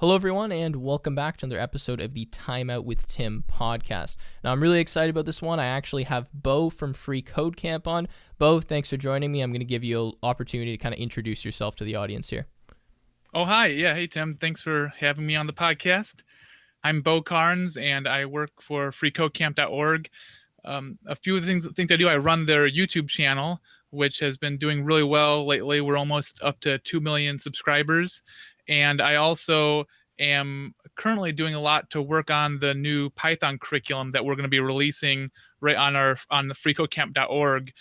Hello, everyone, and welcome back to another episode of the Time Out with Tim podcast. Now, I'm really excited about this one. I actually have Beau from FreeCodeCamp on. Beau, thanks for joining me. I'm going to give you an opportunity to kind of introduce yourself to the audience here. Oh, hi. Yeah. Hey, Tim. Thanks for having me on the podcast. I'm Beau Carnes, and I work for FreeCodeCamp.org. A few of the things I do, I run their YouTube channel, which has been doing really well lately. We're almost up to 2 million subscribers. And I also am currently doing a lot to work on the new Python curriculum that we're going to be releasing right on the FreeCodeCamp.org.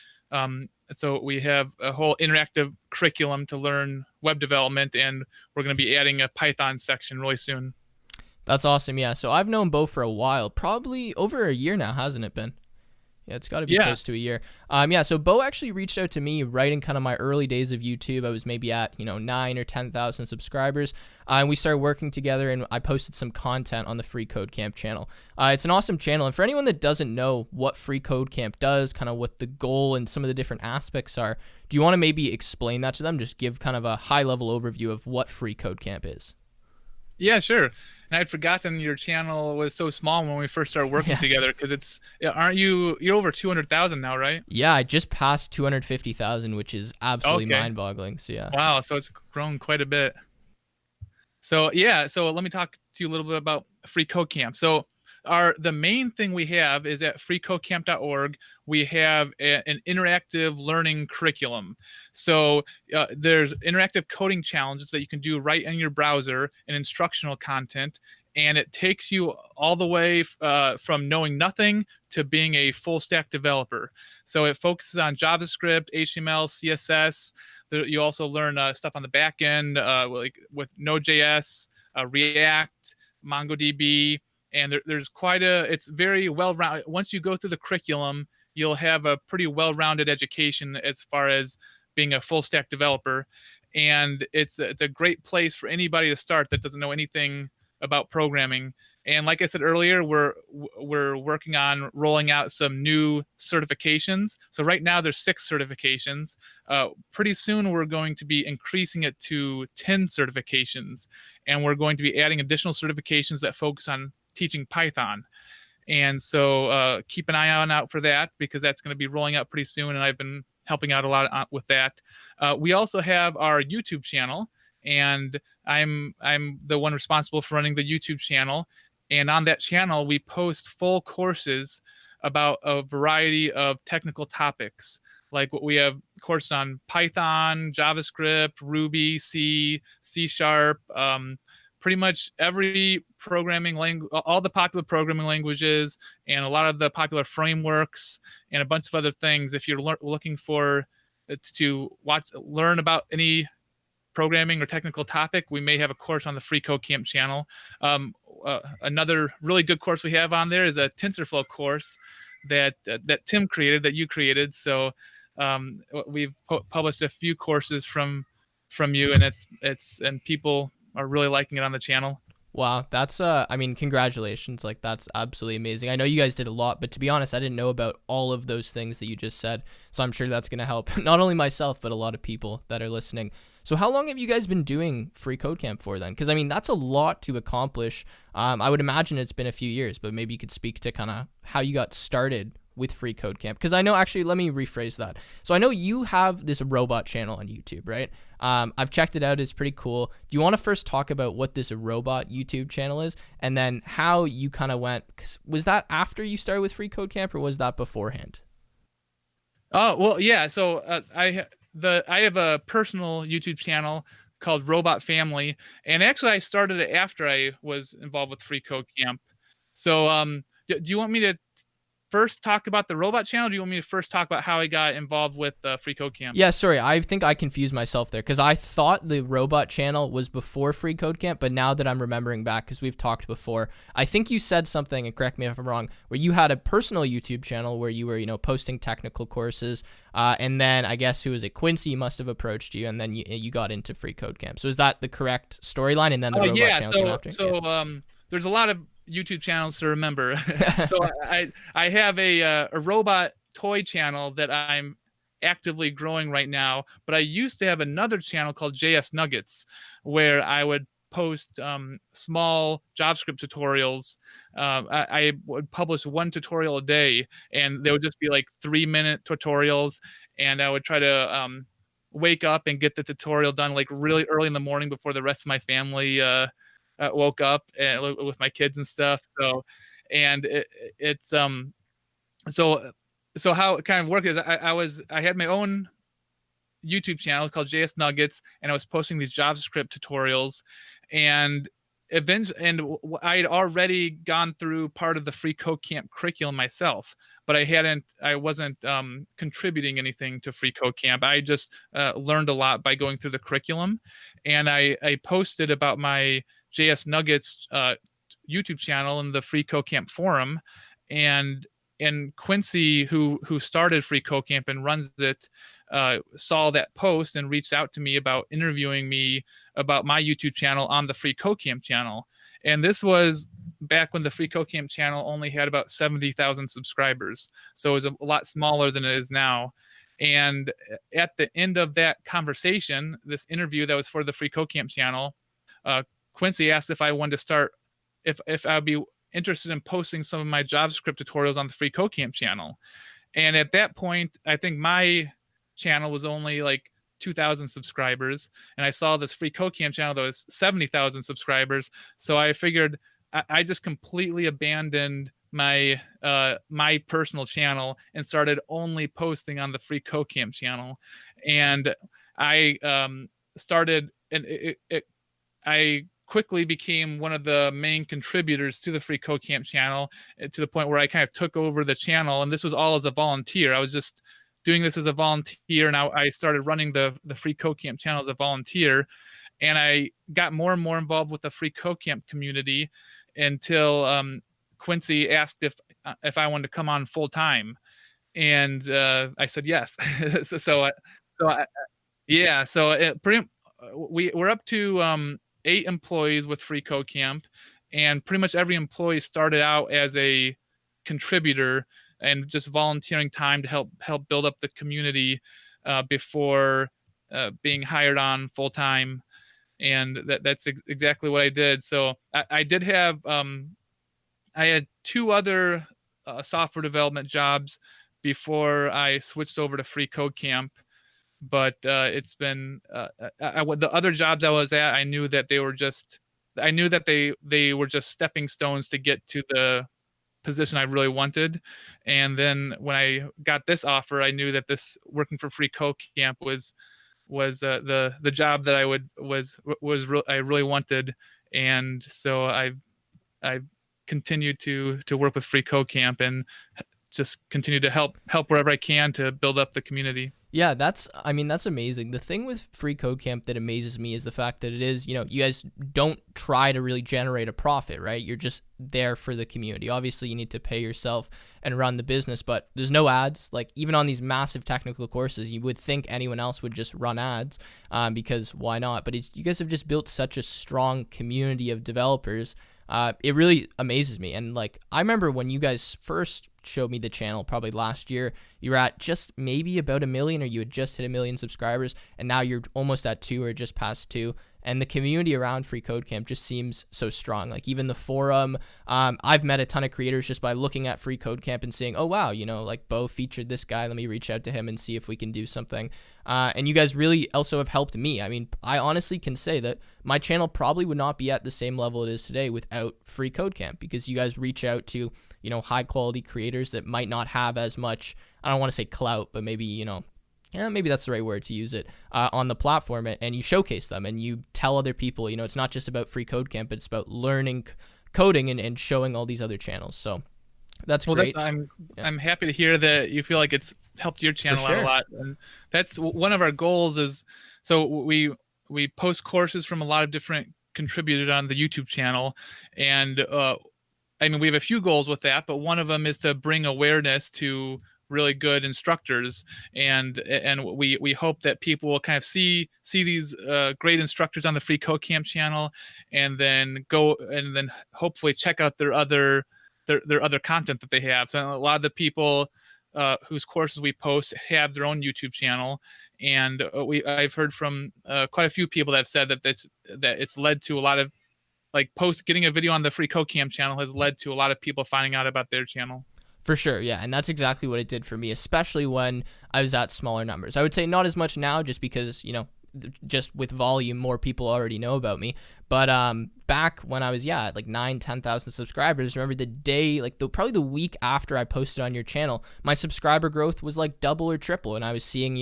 So we have a whole interactive curriculum to learn web development, and we're going to be adding a Python section really soon. That's awesome. Yeah. So I've known Beau for a while, probably over a year now, hasn't it been? Yeah, it's got to be close to a year. So Beau actually reached out to me right in kind of my early days of YouTube. I was maybe at 9 or 10,000 subscribers, and we started working together. And I posted some content on the FreeCodeCamp channel. It's an awesome channel, and for anyone that doesn't know what FreeCodeCamp does, kind of what the goal and some of the different aspects are, do you want to maybe explain that to them? Just give kind of a high-level overview of what FreeCodeCamp is. Yeah, sure. And I'd forgotten your channel was so small when we first started working together, because you're over 200,000 now, right? Yeah, I just passed 250,000, which is absolutely mind-boggling. So yeah. Wow, so it's grown quite a bit. So let me talk to you a little bit about FreeCodeCamp. So the main thing we have is at FreeCodeCamp.org, we have an interactive learning curriculum. So there's interactive coding challenges that you can do right in your browser and instructional content. And it takes you all the way from knowing nothing to being a full stack developer. So it focuses on JavaScript, HTML, CSS. You also learn stuff on the back end, like with Node.js, React, MongoDB. And there's it's very well-rounded. Once you go through the curriculum, you'll have a pretty well-rounded education as far as being a full-stack developer. And it's a great place for anybody to start that doesn't know anything about programming. And like I said earlier, we're working on rolling out some new certifications. So right now there's 6 certifications. Pretty soon we're going to be increasing it to 10 certifications. And we're going to be adding additional certifications that focus on teaching Python. And so keep an eye out for that, because that's going to be rolling out pretty soon. And I've been helping out a lot with that. We also have our YouTube channel, and I'm the one responsible for running the YouTube channel. And on that channel, we post full courses about a variety of technical topics. Like we have courses on Python, JavaScript, Ruby, C, C#, pretty much every programming language, all the popular programming languages, and a lot of the popular frameworks, and a bunch of other things. If you're looking for to learn about any programming or technical topic, we may have a course on the FreeCodeCamp channel. Another really good course we have on there is a TensorFlow course that Tim created, that you created. So we've published a few courses from you, and people are really liking it on the channel. Wow, that's congratulations. Like, that's absolutely amazing. I know you guys did a lot, but to be honest, I didn't know about all of those things that you just said. So I'm sure that's going to help not only myself, but a lot of people that are listening. So how long have you guys been doing FreeCodeCamp for then? Because that's a lot to accomplish. I would imagine it's been a few years, but maybe you could speak to kind of how you got started with FreeCodeCamp. Because I know, actually, let me rephrase that. So I know you have this robot channel on YouTube, right? I've checked it out. It's pretty cool. Do you want to first talk about what this robot YouTube channel is, and then how you kind of went? Was that after you started with FreeCodeCamp, or was that beforehand? Oh, well, yeah. So I have a personal YouTube channel called Robot Family, and actually I started it after I was involved with FreeCodeCamp. So do you want me to first talk about the robot channel, or do you want me to first talk about how I got involved with FreeCodeCamp? Yeah, sorry, I think I confused myself there, because I thought the robot channel was before FreeCodeCamp, but now that I'm remembering back, because we've talked before, I think you said something, and correct me if I'm wrong, where you had a personal YouTube channel where you were, posting technical courses, and then I guess, who was it, Quincy must have approached you, and then you got into FreeCodeCamp. So is that the correct storyline, and then the robot channel came after? So there's a lot of YouTube channels to remember. So I have a robot toy channel that I'm actively growing right now, but I used to have another channel called JS Nuggets, where I would post small JavaScript tutorials. I would publish one tutorial a day, and they would just be like 3-minute tutorials. And I would try to wake up and get the tutorial done like really early in the morning before the rest of my family woke up, and with my kids and stuff. So, and it's so so how it kind of worked is I had my own YouTube channel called JS Nuggets, and I was posting these JavaScript tutorials, and I had already gone through part of the FreeCodeCamp curriculum myself, but I wasn't contributing anything to FreeCodeCamp. I just learned a lot by going through the curriculum, and I posted about my JS Nuggets YouTube channel in the FreeCodeCamp forum, and Quincy, who started FreeCodeCamp and runs it, saw that post and reached out to me about interviewing me about my YouTube channel on the FreeCodeCamp channel. And this was back when the FreeCodeCamp channel only had about 70,000 subscribers, so it was a lot smaller than it is now. And at the end of that conversation, this interview that was for the FreeCodeCamp channel, Quincy asked if I wanted to start, if I'd be interested in posting some of my JavaScript tutorials on the FreeCodeCamp channel. And at that point, I think my channel was only like 2,000 subscribers, and I saw this FreeCodeCamp channel that was 70,000 subscribers. So I figured I just completely abandoned my my personal channel and started only posting on the FreeCodeCamp channel. And I started, and I quickly became one of the main contributors to the FreeCodeCamp channel, to the point where I kind of took over the channel. And this was all as a volunteer. I was just doing this as a volunteer. Now I started running the FreeCodeCamp channel as a volunteer, and I got more and more involved with the FreeCodeCamp community until Quincy asked if I wanted to come on full time, and I said yes. We're up to 8 employees with FreeCodeCamp, and pretty much every employee started out as a contributor and just volunteering time to help build up the community before being hired on full time. And that's exactly what I did. So I did have I had 2 other software development jobs before I switched over to FreeCodeCamp. But it's been the other jobs I was at, I knew that they were just stepping stones to get to the position I really wanted. And then when I got this offer, I knew that this working for FreeCodeCamp was the job that I really wanted. And so I've continued to work with FreeCodeCamp and just continue to help wherever I can to build up the community. Yeah, that's amazing. The thing with FreeCodeCamp that amazes me is the fact that it is, you guys don't try to really generate a profit, right? You're just there for the community. Obviously, you need to pay yourself and run the business, but there's no ads. Like, even on these massive technical courses, you would think anyone else would just run ads, because why not? But you guys have just built such a strong community of developers. It really amazes me. And like, I remember when you guys first showed me the channel, probably last year, you were at just maybe about 1 million, or you had just hit 1 million subscribers, and now you're almost at 2 or just past 2. And the community around FreeCodeCamp just seems so strong. Like, even the forum, I've met a ton of creators just by looking at FreeCodeCamp and saying, oh wow, like Beau featured this guy, let me reach out to him and see if we can do something. And you guys really also have helped me. I mean, I honestly can say that my channel probably would not be at the same level it is today without FreeCodeCamp, because you guys reach out to, high quality creators that might not have as much, I don't want to say clout, but maybe, maybe that's the right word to use it, on the platform, and you showcase them and you tell other people, it's not just about FreeCodeCamp, but it's about learning coding and showing all these other channels. So that's great. I'm happy to hear that you feel like it's helped your channel out a lot. And that's one of our goals is, so we post courses from a lot of different contributors on the YouTube channel. And we have a few goals with that, but one of them is to bring awareness to really good instructors, and we hope that people will kind of see these great instructors on the FreeCodeCamp channel, and then hopefully check out their other content that they have. So a lot of the people whose courses we post have their own YouTube channel, and I've heard from quite a few people that have said that it's led to a lot of like getting a video on the FreeCodeCamp channel has led to a lot of people finding out about their channel. For sure, yeah, and that's exactly what it did for me, especially when I was at smaller numbers. I would say not as much now, just because just with volume, more people already know about me. But back when I was at like 9,000-10,000 subscribers, remember the day, like probably the week after I posted on your channel, my subscriber growth was like double or triple, and I was seeing,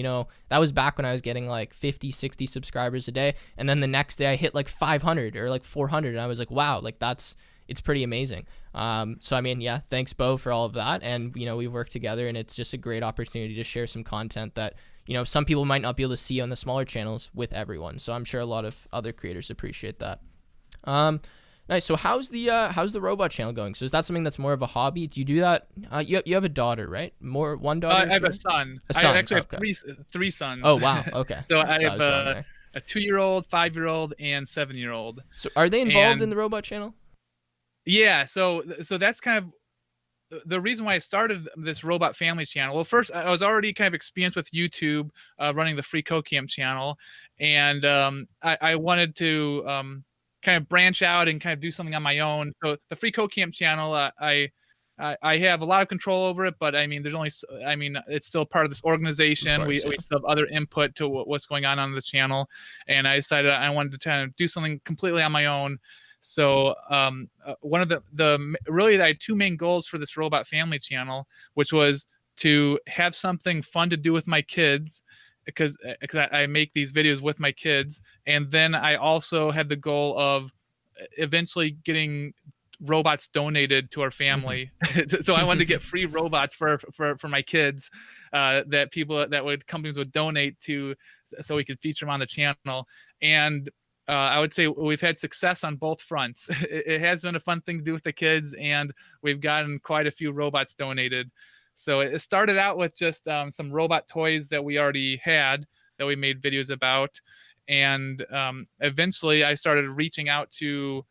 that was back when I was getting like 50-60 subscribers a day, and then the next day I hit like 500 or like 400, and I was like, wow, like it's pretty amazing. So I mean, yeah, thanks Beau for all of that, and we've worked together, and it's just a great opportunity to share some content that some people might not be able to see on the smaller channels with everyone. So I'm sure a lot of other creators appreciate that. Nice. So how's the robot channel going? So is that something that's more of a hobby? Do you do that? You have a daughter, right? One daughter? I have a son. A son. I actually okay. have three sons. Oh wow. Okay. So I have a 2-year-old, 5-year-old, and 7-year-old. So are they involved in the robot channel? Yeah. So that's kind of the reason why I started this robot family channel. Well, first I was already kind of experienced with YouTube, running the FreeCodeCamp channel, and I wanted to kind of branch out and kind of do something on my own. So the FreeCodeCamp channel, I have a lot of control over it, but I mean, it's still part of this organization. Of course, we still have other input to what's going on the channel, and I decided I wanted to kind of do something completely on my own. So one of I had two main goals for this robot family channel, which was to have something fun to do with my kids, because I make these videos with my kids, and then I also had the goal of eventually getting robots donated to our family. So I wanted to get free robots for my kids, that companies would donate to, so we could feature them on the channel. And I would say we've had success on both fronts. It has been a fun thing to do with the kids, and we've gotten quite a few robots donated. So it started out with just some robot toys that we already had that we made videos about. And eventually I started reaching out to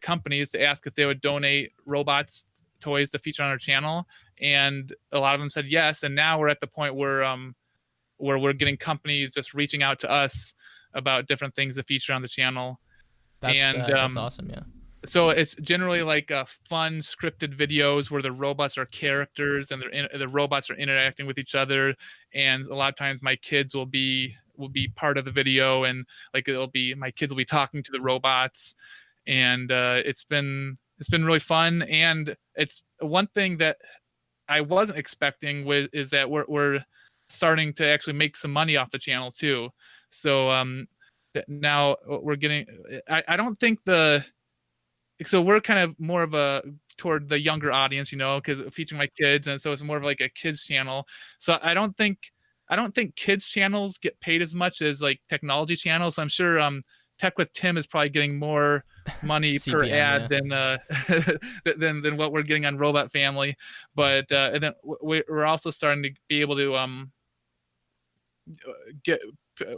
companies to ask if they would donate robots toys to feature on our channel. And a lot of them said yes. And now we're at the point where we're getting companies just reaching out to us about different things to feature on the channel. That's awesome. Yeah. So it's generally like fun scripted videos where the robots are characters and the robots are interacting with each other. And a lot of times my kids will be part of the video, and like my kids will be talking to the robots. And it's been really fun. And it's one thing that I wasn't expecting is that we're starting to actually make some money off the channel too. So now we're getting, I don't think so we're kind of more of toward the younger audience, because featuring my kids, and so it's more of like a kids channel. So I don't think kids channels get paid as much as like technology channels. So I'm sure Tech with Tim is probably getting more money per ad than what we're getting on Robot Family. But and then we're also starting to be able to get,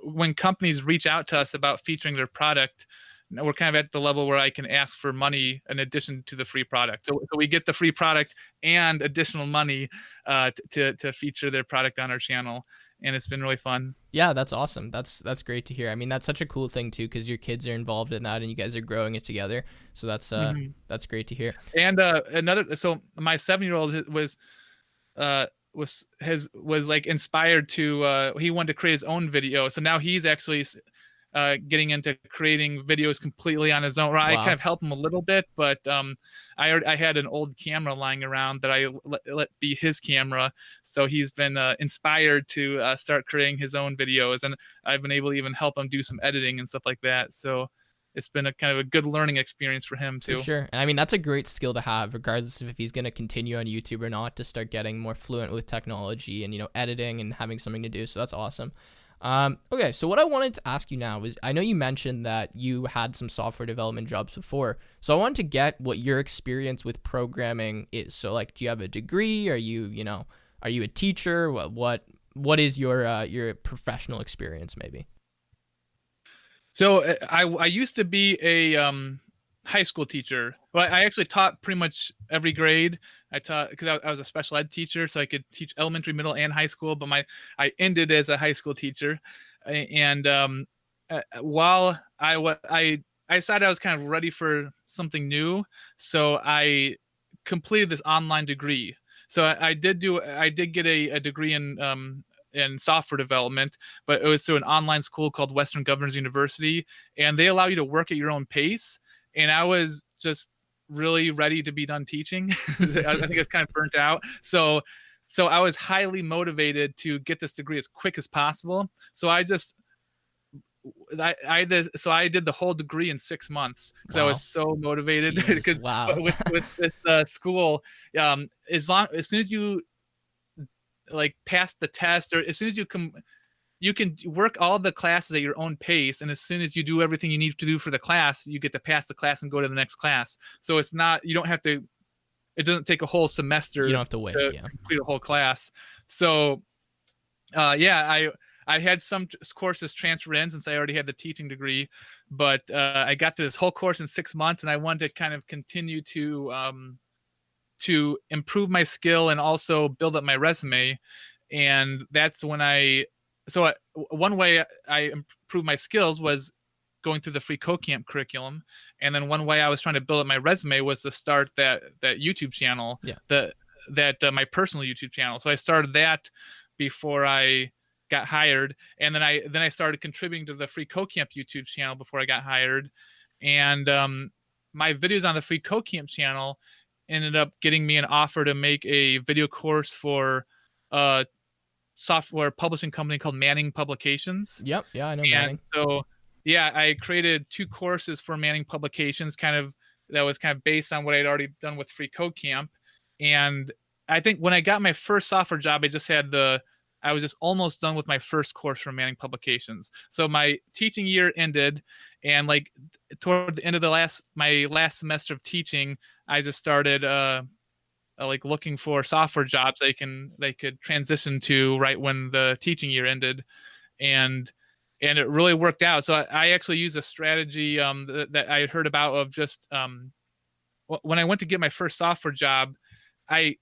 when companies reach out to us about featuring their product, we're kind of at the level where I can ask for money in addition to the free product. So we get the free product and additional money to feature their product on our channel. And it's been really fun. Yeah, that's awesome. That's great to hear. I mean, that's such a cool thing too, because your kids are involved in that and you guys are growing it together. So that's great to hear. And so my 7-year-old was like inspired to, he wanted to create his own video. So now he's actually getting into creating videos completely on his own. Wow. I kind of help him a little bit, but I had an old camera lying around that I let be his camera. So he's been inspired to start creating his own videos, and I've been able to even help him do some editing and stuff like that. So it's been a kind of a good learning experience for him too. For sure. And I mean, that's a great skill to have, regardless of if he's going to continue on YouTube or not, to start getting more fluent with technology and, editing and having something to do. So that's awesome. Okay, so what I wanted to ask you now is, I know you mentioned that you had some software development jobs before, so I wanted to get what your experience with programming is. So, like, do you have a degree? Are you a teacher? What is your professional experience, maybe? So I used to be a high school teacher. Well, I actually taught pretty much every grade. I taught because I was a special ed teacher, so I could teach elementary, middle, and high school. But I ended as a high school teacher, and while I decided I was kind of ready for something new, so I completed this online degree. So I did get a degree in software development, but it was through an online school called Western Governors University, and they allow you to work at your own pace. And I was just really ready to be done teaching. I think I was kind of burnt out. So I was highly motivated to get this degree as quick as possible. So I did the whole degree in 6 months because I was so motivated. Because wow. with this school, as soon as you like pass the test, or as soon as you can work all the classes at your own pace, and as soon as you do everything you need to do for the class, you get to pass the class and go to the next class. So it's not, you don't have to, it doesn't take a whole semester. You don't have to wait to complete a whole class. So I had some courses transfer in since I already had the teaching degree, but I got through this whole course in 6 months, and I wanted to kind of continue to improve my skill and also build up my resume. And that's when one way I improved my skills was going through the FreeCodeCamp curriculum. And then one way I was trying to build up my resume was to start that YouTube channel, my personal YouTube channel. So I started that before I got hired. And then I started contributing to the FreeCodeCamp YouTube channel before I got hired. And my videos on the FreeCodeCamp channel ended up getting me an offer to make a video course for a software publishing company called Manning Publications. Yep. Yeah, I know Manning. So I created 2 courses for Manning Publications, that was kind of based on what I'd already done with FreeCodeCamp. And I think when I got my first software job, I was just almost done with my first course from Manning Publications. So my teaching year ended, and like toward the end of my last semester of teaching, I just started like looking for software jobs they could transition to right when the teaching year ended, and it really worked out. So I actually used a strategy that I had heard about of just when I went to get my first software job, I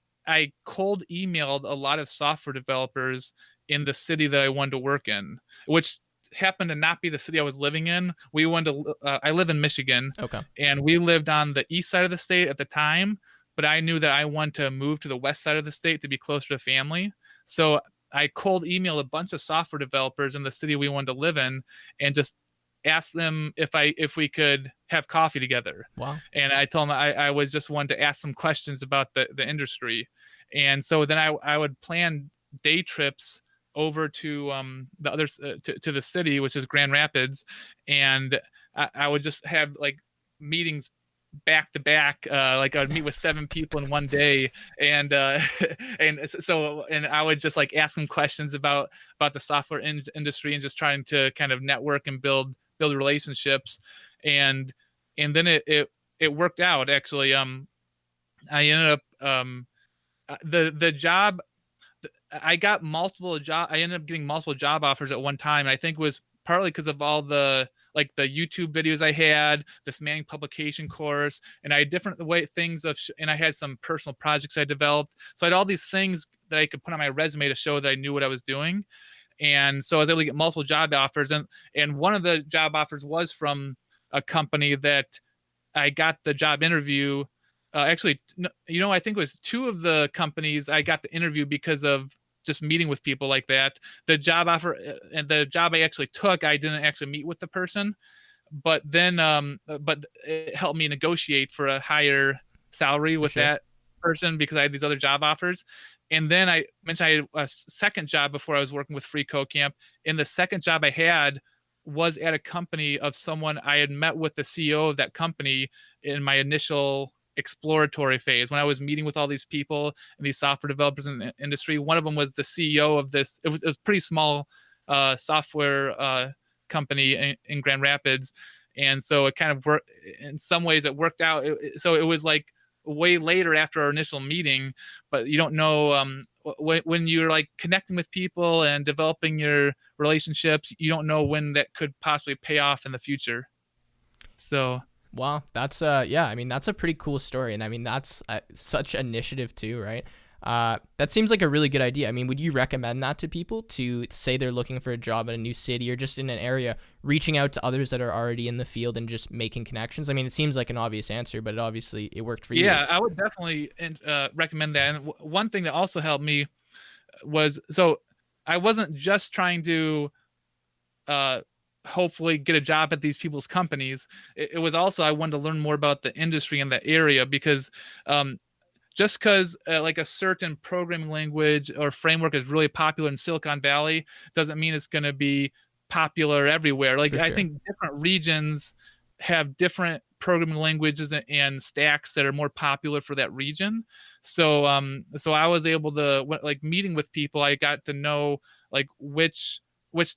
cold emailed a lot of software developers in the city that I wanted to work in, which happened to not be the city I was living in. I live in Michigan, okay, and we lived on the east side of the state at the time, but I knew that I wanted to move to the west side of the state to be closer to family. So I cold emailed a bunch of software developers in the city we wanted to live in, and just asked them if we could have coffee together. Wow. And I told them I was just wanted to ask them questions about the industry. And so then I would plan day trips over to the other to the city, which is Grand Rapids, and I would just have like meetings back to back. Like I would meet with 7 people in one day, and and I would just like ask them questions about the software industry, and just trying to kind of network and build relationships. And then it worked out actually. I ended up the job. I ended up getting multiple job offers at one time. And I think it was partly because of all the YouTube videos I had, this Manning publication course, and I had different things and I had some personal projects I developed. So I had all these things that I could put on my resume to show that I knew what I was doing. And so I was able to get multiple job offers. And one of the job offers was from a company that I got the job interview. Actually, I think it was 2 of the companies I got the interview because of just meeting with people like that. The job offer and the job I actually took, I didn't actually meet with the person, but then but it helped me negotiate for a higher salary with that person because I had these other job offers. And then I mentioned I had a second job before I was working with FreeCodeCamp. And the second job I had was at a company of someone I had met with the CEO of that company in my initial exploratory phase when I was meeting with all these people and these software developers in the industry. One of them was the CEO of this. It was a pretty small software company in Grand Rapids, and so it kind of worked. In some ways, it worked out. So it was like way later after our initial meeting, but you don't know when you're like connecting with people and developing your relationships, you don't know when that could possibly pay off in the future. So Wow, that's yeah, I mean that's a pretty cool story, and I mean that's such initiative too, right? That seems like a really good idea. I mean, would you recommend that to people to say they're looking for a job in a new city or just in an area, reaching out to others that are already in the field and just making connections? I mean, it seems like an obvious answer, but it worked for you. Yeah, I would definitely recommend that. And one thing that also helped me was, so I wasn't just trying to uh, hopefully get a job at these people's companies. It was also, I wanted to learn more about the industry in that area, because um, just because like a certain programming language or framework is really popular in Silicon Valley doesn't mean it's going to be popular everywhere. Like For I sure. think different regions have different programming languages and stacks that are more popular for that region. So I was able to, like, meeting with people, I got to know like which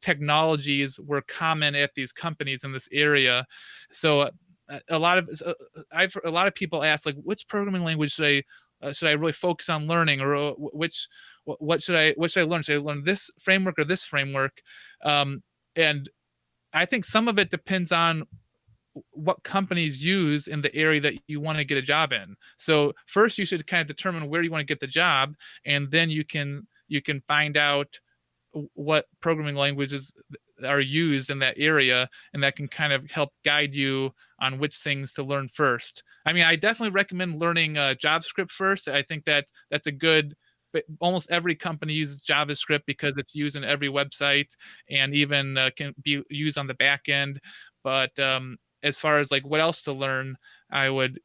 technologies were common at these companies in this area. So a lot of I've a lot of people ask, like, which programming language should I really focus on learning, or what should I learn? Should I learn this framework or this framework? And I think some of it depends on what companies use in the area that you want to get a job in. So first you should kind of determine where you want to get the job, and then you can find out what programming languages are used in that area, and that can kind of help guide you on which things to learn first. I mean, I definitely recommend learning JavaScript first. I think that that's a good, but almost every company uses JavaScript because it's used in every website, and even can be used on the back end. But as far as like what else to learn, I would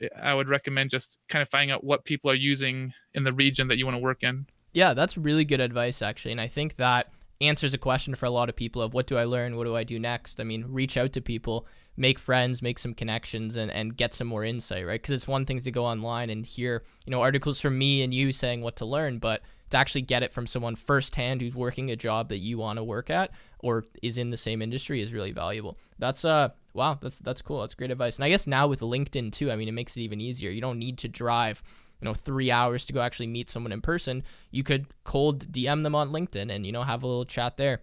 recommend just kind of finding out what people are using in the region that you want to work in. Yeah, that's really good advice, actually. And I think that answers a question for a lot of people of what do I learn? What do I do next? I mean, reach out to people, make friends, make some connections, and get some more insight, right? Because it's one thing to go online and hear, articles from me and you saying what to learn, but to actually get it from someone firsthand who's working a job that you want to work at or is in the same industry is really valuable. That's wow, that's cool. That's great advice. And I guess now with LinkedIn too, I mean, it makes it even easier. You don't need to drive 3 hours to go actually meet someone in person. You could cold DM them on LinkedIn and, have a little chat there.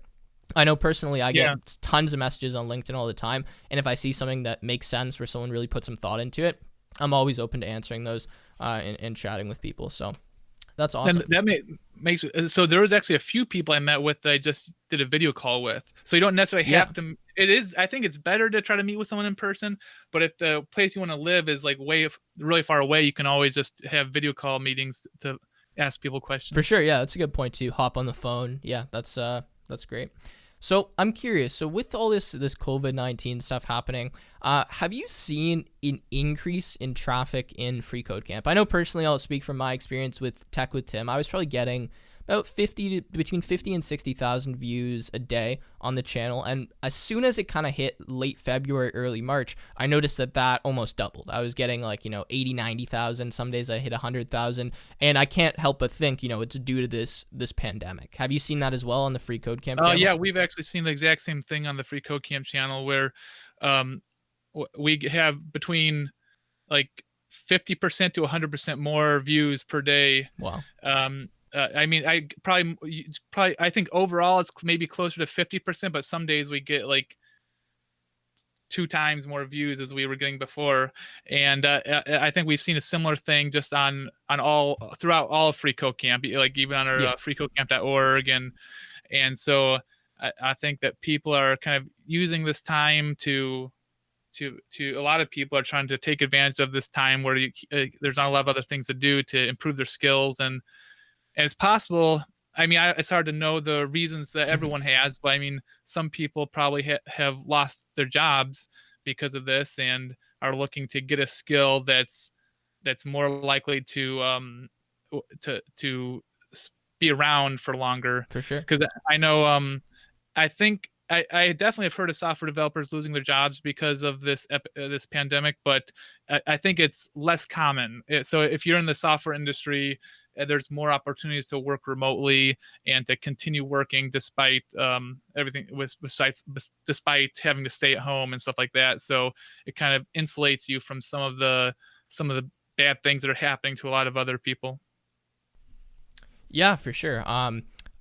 I know personally I Yeah. get tons of messages on LinkedIn all the time. And if I see something that makes sense where someone really put some thought into it, I'm always open to answering those and chatting with people. So that's And awesome. that makes so there was actually a few people I met with that I just did a video call with. So you don't necessarily Yeah, have to. It is. I think it's better to try to meet with someone in person. But if the place you want to live is like really far away, you can always just have video call meetings to ask people for questions. sure. Yeah, that's a good point too. Hop on the phone. Yeah, that's great. So I'm curious. So with all this COVID-19 stuff happening, have you seen an increase in traffic in FreeCodeCamp? I know personally, I'll speak from my experience with Tech with Tim. I was probably getting about between 50 and 60,000 views a day on the channel, and as soon as it kind of hit late February, early March, I noticed that almost doubled. I was getting like 80, 90,000. Some days I hit 100,000, and I can't help but think it's due to this pandemic. Have you seen that as well on the FreeCodeCamp Oh channel? yeah, we've actually seen the exact same thing on the Free Code Camp channel, where um, we have between like 50% to 100% more views per day. Wow. I mean, I probably I think overall it's maybe closer to 50%, but some days we get like 2 times more views as we were getting before. And I think we've seen a similar thing just on all throughout all of Free Code Camp, like even on our Yeah. freecodecamp.org. And so I think that people are kind of using this time to a lot of people are trying to take advantage of this time where there's not a lot of other things to do to improve their skills. And it's possible. I mean, it's hard to know the reasons that Mhm. everyone has, but I mean, some people probably have lost their jobs because of this and are looking to get a skill that's more likely to be around for longer. For sure. Because I know, I think I definitely have heard of software developers losing their jobs because of this pandemic, but I think it's less common. So if you're in the software industry, there's more opportunities to work remotely and to continue working despite everything despite having to stay at home and stuff like that. So it kind of insulates you from some of the bad things that are happening to a lot of other people. Yeah, for sure.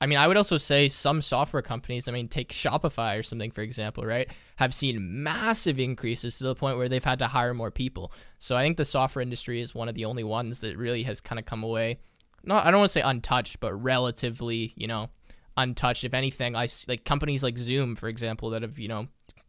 I mean, I would also say some software companies, I mean, take Shopify or something, for example, right, have seen massive increases to the point where they've had to hire more people. So I think the software industry is one of the only ones that really has kind of come away, not, I don't want to say untouched, but relatively, untouched. If anything, like companies like Zoom, for example, that have,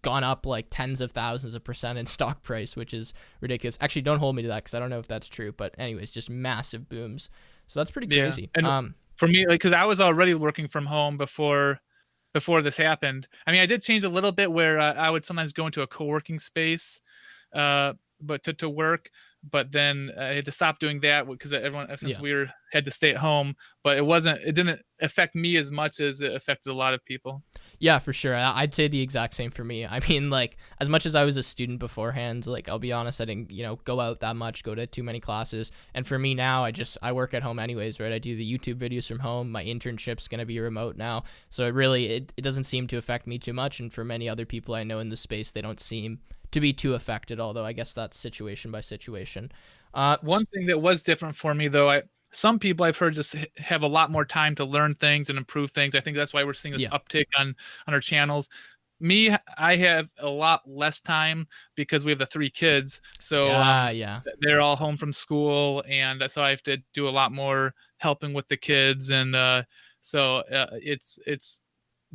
gone up like tens of thousands of percent in stock price, which is ridiculous. Actually, don't hold me to that because I don't know if that's true. But anyways, just massive booms. So that's pretty Yeah. crazy. And for me, like, because I was already working from home before this happened. I mean, I did change a little bit where I would sometimes go into a co-working space, but to work. But then I had to stop doing that because everyone, since Yeah. we had to stay at home. But it didn't affect me as much as it affected a lot of people. Yeah, for sure. I'd say the exact same for me. I mean, like, as much as I was a student beforehand, like, I'll be honest, I didn't, go out that much, go to too many classes. And for me now, I work at home anyways, right? I do the YouTube videos from home. My internship's going to be remote now. So it doesn't seem to affect me too much. And for many other people I know in the space, they don't seem to be too affected, although I guess that's situation by situation. One thing that was different for me, though, some people I've heard just have a lot more time to learn things and improve things. I think that's why we're seeing this Yeah. uptick on our channels. Me, I have a lot less time because we have the 3 kids, so Yeah. they're all home from school, and so I have to do a lot more helping with the kids, and it's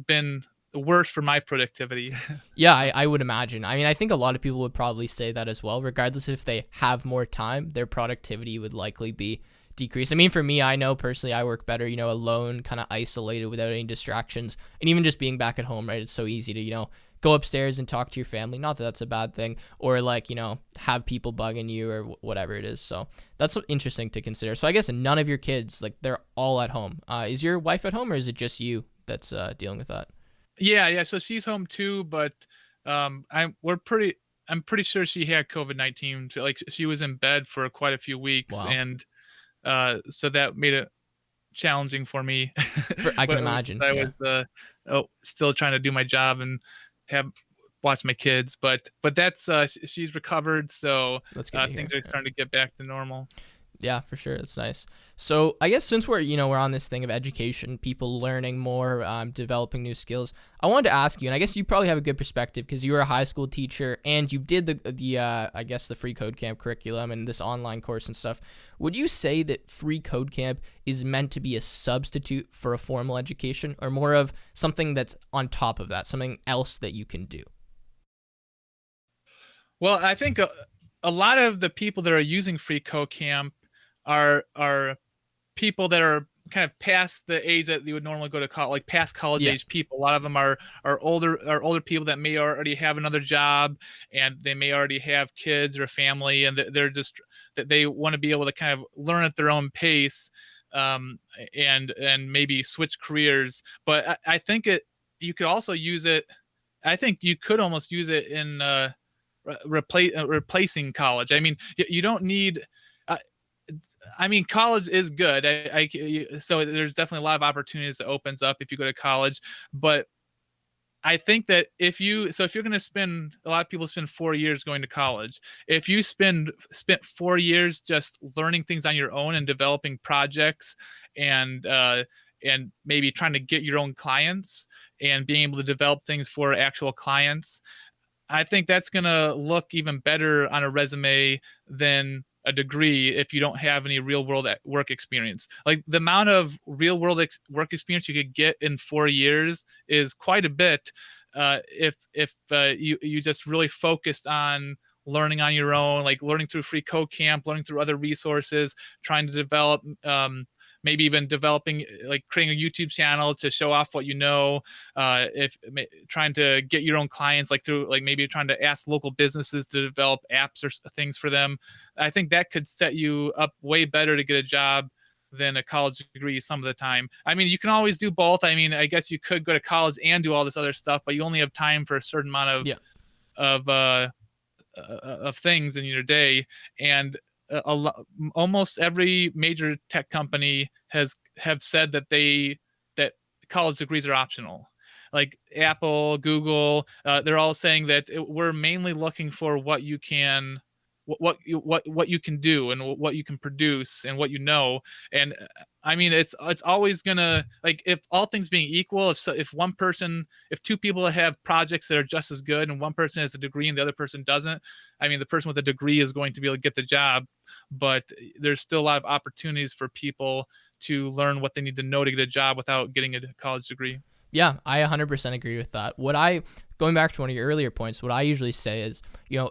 been worse for my productivity. Yeah, I would imagine. I mean, I think a lot of people would probably say that as well. Regardless if they have more time, their productivity would likely be decreased. I mean, for me, I know personally I work better, alone, kind of isolated without any distractions. And even just being back at home, right? It's so easy to, go upstairs and talk to your family. Not that that's a bad thing. Or like, have people bugging you or whatever it is. So that's interesting to consider. So I guess none of your kids, like, they're all at home. Is your wife at home or is it just you that's dealing with that? Yeah. So she's home too, but I'm pretty sure she had COVID-19. Like, she was in bed for quite a few weeks, Wow. and so that made it challenging for me. I can Since imagine. I Yeah. was still trying to do my job and have watch my kids, but that's she's recovered, so That's good to hear. things are Yeah. starting to get back to normal. Yeah, for sure. That's nice. So I guess since we're on this thing of education, people learning more, developing new skills, I wanted to ask you, and I guess you probably have a good perspective because you were a high school teacher and you did the I guess the Free Code Camp curriculum and this online course and stuff. Would you say that Free Code Camp is meant to be a substitute for a formal education, or more of something that's on top of that, something else that you can do? Well, I think a lot of the people that are using Free Code Camp are people that are kind of past the age that you would normally go to college, like past college Yeah. age people. A lot of them are older people that may already have another job, and they may already have kids or a family, and they're just that they want to be able to kind of learn at their own pace, and maybe switch careers. But I think you could also use it. I think you could almost use it in replacing college. I mean, you don't need. Uh, I mean, college is good. So there's definitely a lot of opportunities that opens up if you go to college. But I think that if you're going to spend, a lot of people spend 4 years going to college. If you spent 4 years just learning things on your own and developing projects, and maybe trying to get your own clients and being able to develop things for actual clients, I think that's going to look even better on a resume than a degree if you don't have any real world work experience. Like, the amount of real world work experience you could get in 4 years is quite a bit, if you just really focused on learning on your own, like learning through Free Code Camp, learning through other resources, trying to develop, maybe even developing, like creating a YouTube channel to show off what you know, if trying to get your own clients, like through, like maybe trying to ask local businesses to develop apps or things for them. I think that could set you up way better to get a job than a college degree some of the time. I mean, you can always do both. I mean, I guess you could go to college and do all this other stuff, but you only have time for a certain amount Yeah. of of things in your day. And almost every major tech company have said that that college degrees are optional. Like Apple, Google, they're all saying that we're mainly looking for what you can what you can do and what you can produce and what you know. And I mean, it's always gonna, like, if all things being equal, if two people have projects that are just as good and one person has a degree and the other person doesn't, I mean, the person with a degree is going to be able to get the job. But there's still a lot of opportunities for people to learn what they need to know to get a job without getting a college degree. Yeah, I 100% agree with that. Going back to one of your earlier points, what I usually say is,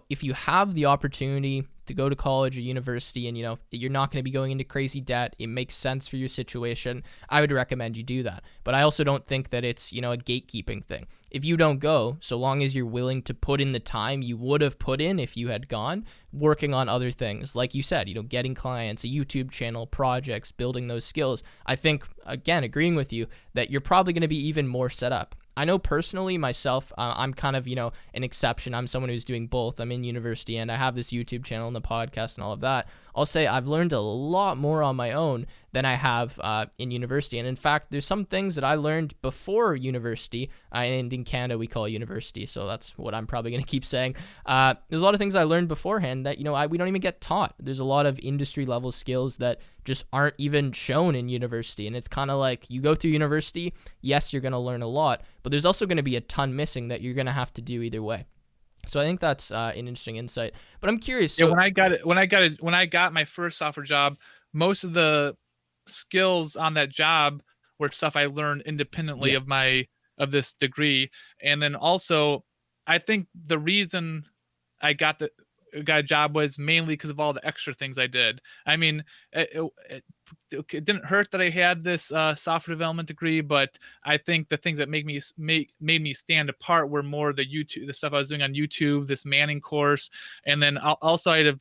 if you have the opportunity to go to college or university and, you're not going to be going into crazy debt, it makes sense for your situation, I would recommend you do that. But I also don't think that it's, a gatekeeping thing. If you don't go, so long as you're willing to put in the time you would have put in if you had gone, working on other things, like you said, getting clients, a YouTube channel, projects, building those skills, I think, again, agreeing with you that you're probably going to be even more set up. I know personally myself, I'm kind of, an exception. I'm someone who's doing both. I'm in university and I have this YouTube channel and the podcast and all of that. I'll say I've learned a lot more on my own than I have in university. And in fact, there's some things that I learned before university, and in Canada we call it university, so that's what I'm probably going to keep saying. There's a lot of things I learned beforehand that, we don't even get taught. There's a lot of industry level skills that just aren't even shown in university. And it's kind of like you go through university, yes, you're going to learn a lot, but there's also going to be a ton missing that you're going to have to do either way. So I think that's an interesting insight. But I'm curious. So, yeah, when I got my first software job, most of the skills on that job were stuff I learned independently of this degree. And then also, I think the reason I got a job was mainly because of all the extra things I did. I mean, it didn't hurt that I had this software development degree, but I think the things that made me stand apart were more the stuff I was doing on YouTube, this Manning course, and then also I had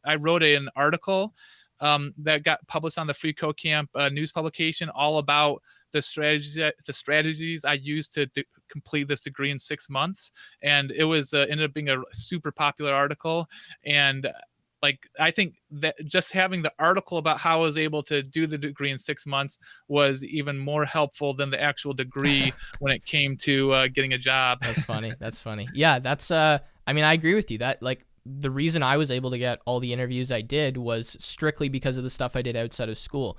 I wrote an article that got published on the FreeCodeCamp news publication, all about the strategies I used to complete this degree in 6 months, and it was ended up being a super popular article. And I think that just having the article about how I was able to do the degree in 6 months was even more helpful than the actual degree when it came to getting a job. That's funny. That's funny. Yeah, that's I mean, I agree with you that the reason I was able to get all the interviews I did was strictly because of the stuff I did outside of school.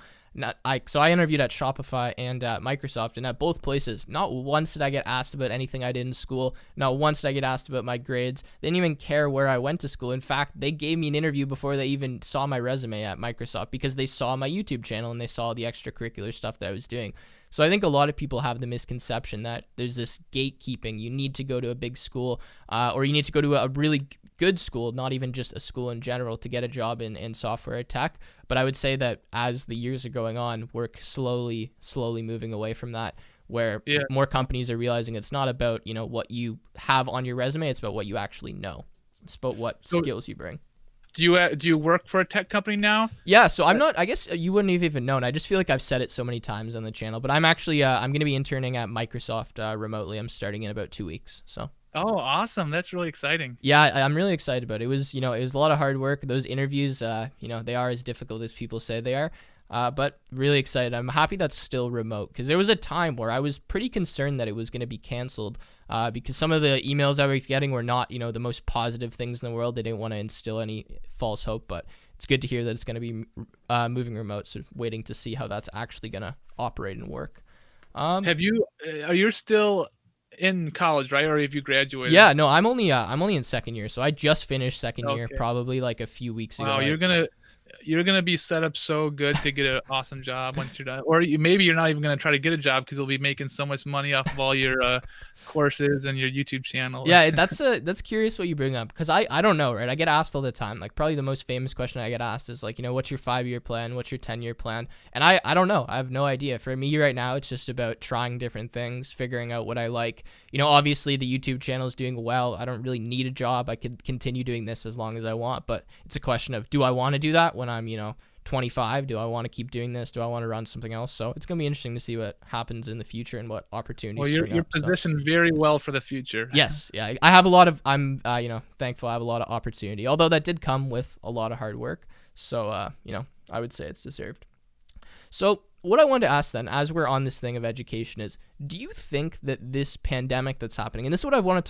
So I interviewed at Shopify and at Microsoft, and at both places, not once did I get asked about anything I did in school. Not once did I get asked about my grades. They didn't even care where I went to school. In fact, they gave me an interview before they even saw my resume at Microsoft because they saw my YouTube channel and they saw the extracurricular stuff that I was doing. So I think a lot of people have the misconception that there's this gatekeeping. You need to go to a big school or you need to go to a really good school, not even just a school in general, to get a job in software or tech. But I would say that as the years are going on, we're slowly moving away from that, where more companies are realizing it's not about, what you have on your resume. It's about what you actually know. It's about what skills you bring. Do you work for a tech company now? Yeah, so I'm not, I guess you wouldn't have even known. I just feel like I've said it so many times on the channel, but I'm actually, I'm going to be interning at Microsoft remotely. I'm starting in about 2 weeks, so. Oh, awesome. That's really exciting. Yeah, I'm really excited about it. It was, it was a lot of hard work. Those interviews, they are as difficult as people say they are. But really excited. I'm happy that's still remote because there was a time where I was pretty concerned that it was going to be canceled because some of the emails I was getting were not, the most positive things in the world. They didn't want to instill any false hope, but it's good to hear that it's going to be moving remote. So waiting to see how that's actually going to operate and work. Are you still in college, right? Or have you graduated? Yeah, no, I'm only in second year. So I just finished second year probably like a few weeks ago. Wow, you're gonna be set up so good to get an awesome job once you're done, or maybe you're not even gonna try to get a job because you'll be making so much money off of all your courses and your YouTube channel. Yeah, that's curious what you bring up because I don't know, right? I get asked all the time. Like probably the most famous question I get asked is like, what's your 5-year plan? What's your 10-year plan? And I don't know. I have no idea. For me right now, it's just about trying different things, figuring out what I like. Obviously the YouTube channel is doing well. I don't really need a job. I could continue doing this as long as I want, but it's a question of, do I want to do that when I'm, 25? Do I want to keep doing this? Do I want to run something else? So it's going to be interesting to see what happens in the future and what opportunities. Well, you're positioned very well for the future. Yes. Yeah. I have a lot of, I'm, thankful I have a lot of opportunity, although that did come with a lot of hard work. So, I would say it's deserved. So what I wanted to ask then, as we're on this thing of education, is do you think that this pandemic that's happening, and this is what I've wanted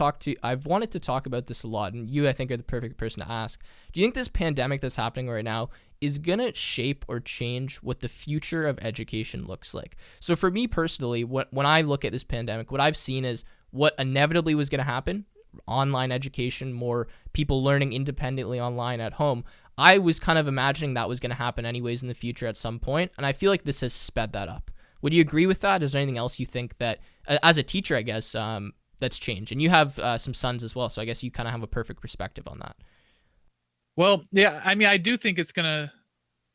to talk about this a lot, and you, I think, are the perfect person to ask. Do you think this pandemic that's happening right now is going to shape or change what the future of education looks like? So for me personally, when I look at this pandemic, what I've seen is what inevitably was going to happen: online education, more people learning independently online at home. I was kind of imagining that was going to happen anyways in the future at some point, and I feel like this has sped that up. Would you agree with that? Is there anything else you think that, as a teacher, I guess, that's changed? And you have some sons as well, so I guess you kind of have a perfect perspective on that. Well, yeah, I mean, I do think it's gonna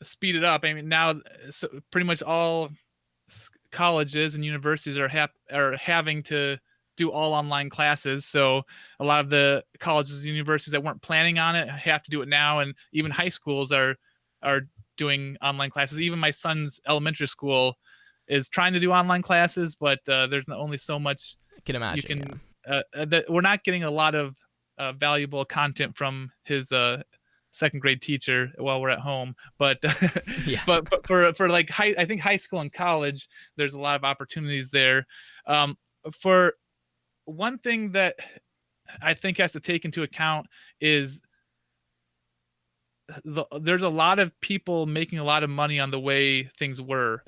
speed it up. I mean, now so pretty much all colleges and universities are having to do all online classes. So a lot of the colleges and universities that weren't planning on it have to do it now, and even high schools are doing online classes. Even my son's elementary school is trying to do online classes, but there's only so much I can imagine. you can. We're not getting a lot of valuable content from his second grade teacher while we're at home, but Yeah. but for like I think high school and college, there's a lot of opportunities there. For one thing that I think has to take into account is there's a lot of people making a lot of money on the way things were.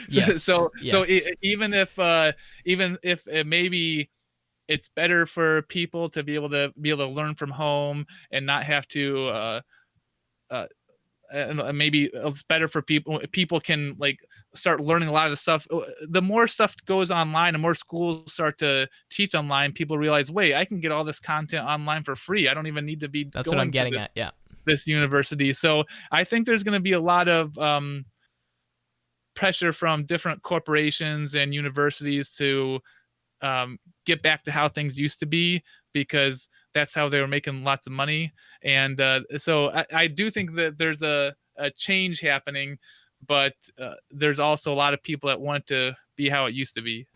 Yes. So Yes. even if maybe it's better for people to be able to learn from home and not have to and maybe it's better for people can like start learning a lot of the stuff. The more stuff goes online, the more schools start to teach online, people realize, wait, I can get all this content online for free. I don't even need to be That's what I'm going to getting at. Yeah. this university. So I think there's going to be a lot of pressure from different corporations and universities to get back to how things used to be, because that's how they were making lots of money. And so I do think that there's a change happening, but there's also a lot of people that want to be how it used to be.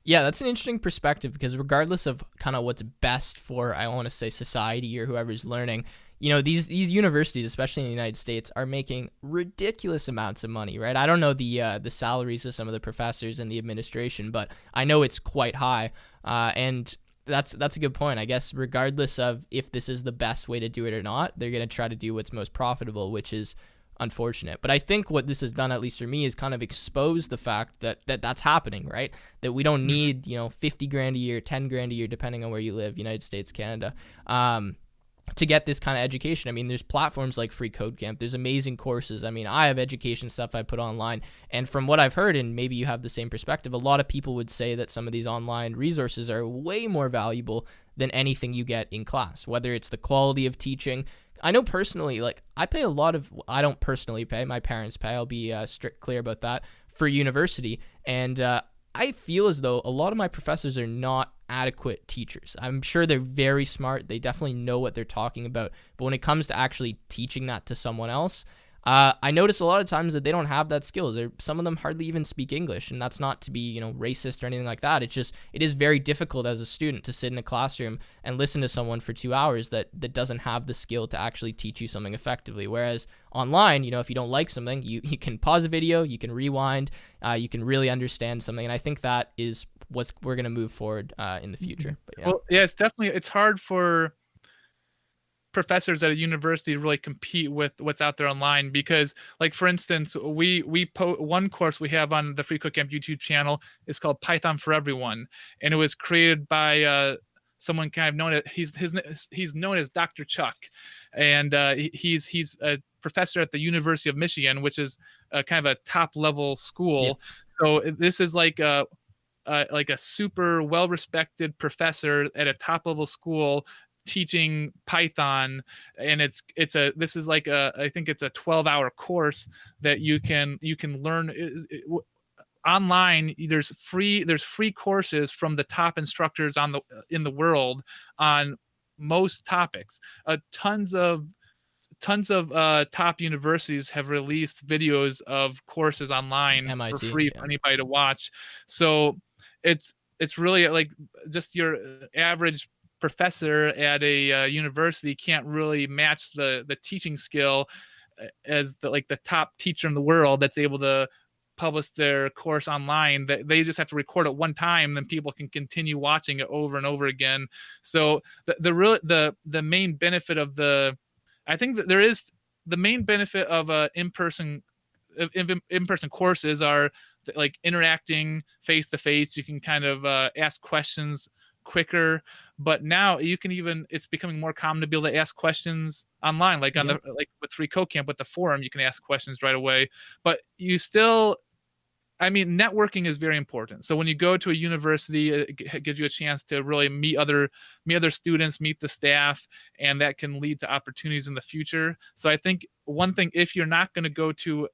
Yeah, that's an interesting perspective, because regardless of kind of what's best for, I want to say, society or whoever's learning, these universities, especially in the United States, are making ridiculous amounts of money, right? I don't know the salaries of some of the professors and the administration, but I know it's quite high. And that's a good point. I guess regardless of if this is the best way to do it or not, they're going to try to do what's most profitable, which is unfortunate. But I think what this has done, at least for me, is kind of expose the fact that that's happening, right? That we don't need, 50 grand a year, 10 grand a year, depending on where you live, United States, Canada, to get this kind of education. I mean, there's platforms like FreeCodeCamp. There's amazing courses. I mean, I have education stuff I put online. And from what I've heard, and maybe you have the same perspective, a lot of people would say that some of these online resources are way more valuable than anything you get in class, whether it's the quality of teaching. I know personally, like, I don't personally pay, my parents pay, I'll be strict clear about that, for university. And I feel as though a lot of my professors are not adequate teachers. I'm sure they're very smart. They definitely know what they're talking about. But when it comes to actually teaching that to someone else, I notice a lot of times that they don't have that skills. Some of them hardly even speak English, and that's not to be, racist or anything like that. It is very difficult as a student to sit in a classroom and listen to someone for 2 hours that doesn't have the skill to actually teach you something effectively. Whereas online, if you don't like something, you can pause a video, you can rewind, you can really understand something. And I think that is what we're going to move forward in the future. But, yeah. Well, yeah, it's hard for professors at a university to really compete with what's out there online, because, like, for instance, one course we have on the FreeCodeCamp YouTube channel is called Python for Everyone, and it was created by someone kind of known as he's known as Dr. Chuck, and he's a professor at the University of Michigan, which is kind of a top level school. Yeah. So this is like a super well respected professor at a top level school teaching Python, and I think it's a 12-hour course that you can learn online. There's free courses from the top instructors in the world on most topics. Tons of top universities have released videos of courses online MIT, for free yeah, for anybody to watch. So it's really like just your average professor at a university can't really match the teaching skill as the top teacher in the world that's able to publish their course online, that they just have to record it one time, then people can continue watching it over and over again. So the main benefit of I think that there is the main benefit of in-person courses are like interacting face to face. You can kind of ask questions quicker, but now you can even, it's becoming more common to be able to ask questions online, like Yeah. like with FreeCodeCamp, with the forum, you can ask questions right away. But you still, I mean, networking is very important. So when you go to a university, it gives you a chance to really meet other students, meet the staff, and that can lead to opportunities in the future. So I think one thing, if you're not going to go to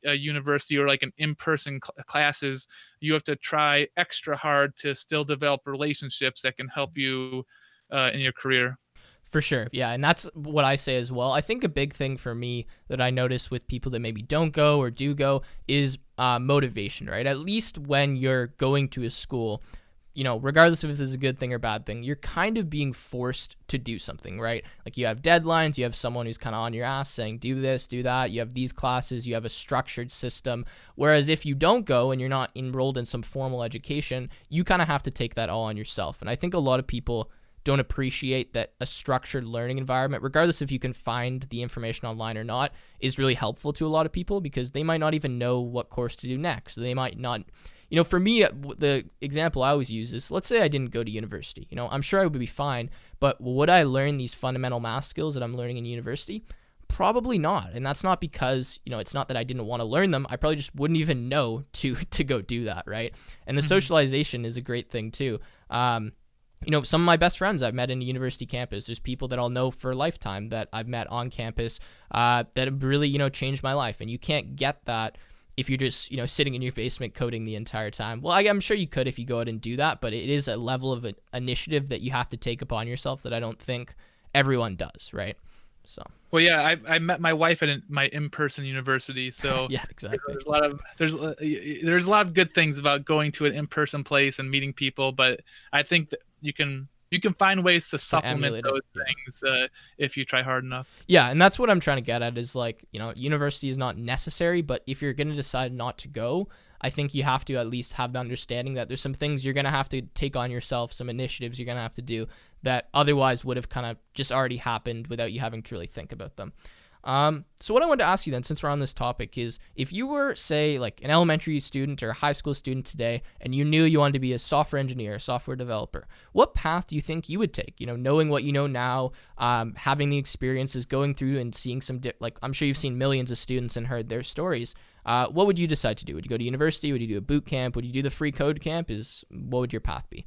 a university or like an in-person classes, you have to try extra hard to still develop relationships that can help you in your career. For sure. Yeah. And that's what I say as well. I think a big thing for me that I notice with people that maybe don't go or do go is motivation, right? At least when you're going to a school, regardless of if this is a good thing or bad thing, you're kind of being forced to do something, right? Like you have deadlines, you have someone who's kind of on your ass saying, do this, do that. You have these classes, you have a structured system. Whereas if you don't go and you're not enrolled in some formal education, you kind of have to take that all on yourself. And I think a lot of people don't appreciate that a structured learning environment, regardless if you can find the information online or not, is really helpful to a lot of people because they might not even know what course to do next. They might not, for me, the example I always use is, let's say I didn't go to university. I'm sure I would be fine, but would I learn these fundamental math skills that I'm learning in university? Probably not. And that's not because, it's not that I didn't want to learn them. I probably just wouldn't even know to go do that, right? And the socialization is a great thing too. Some of my best friends I've met in a university campus. There's people that I'll know for a lifetime that I've met on campus that have really, changed my life. And you can't get that if you're just, sitting in your basement coding the entire time. Well, I'm sure you could if you go out and do that, but it is a level of initiative that you have to take upon yourself that I don't think everyone does, right? So. Well, yeah, I met my wife at my in-person university, so yeah, exactly. There's a lot of good things about going to an in-person place and meeting people, but I think that you can find ways to supplement those things if you try hard enough. Yeah, and that's what I'm trying to get at is like, university is not necessary, but if you're going to decide not to go, I think you have to at least have the understanding that there's some things you're going to have to take on yourself, some initiatives you're going to have to do that otherwise would have kind of just already happened without you having to really think about them. So what I wanted to ask you then, since we're on this topic, is if you were, say, like an elementary student or a high school student today, and you knew you wanted to be a software engineer, a software developer, what path do you think you would take? Knowing what you know now, having the experiences, going through and seeing some, like I'm sure you've seen millions of students and heard their stories. What would you decide to do? Would you go to university? Would you do a boot camp? Would you do the free code camp? What would your path be?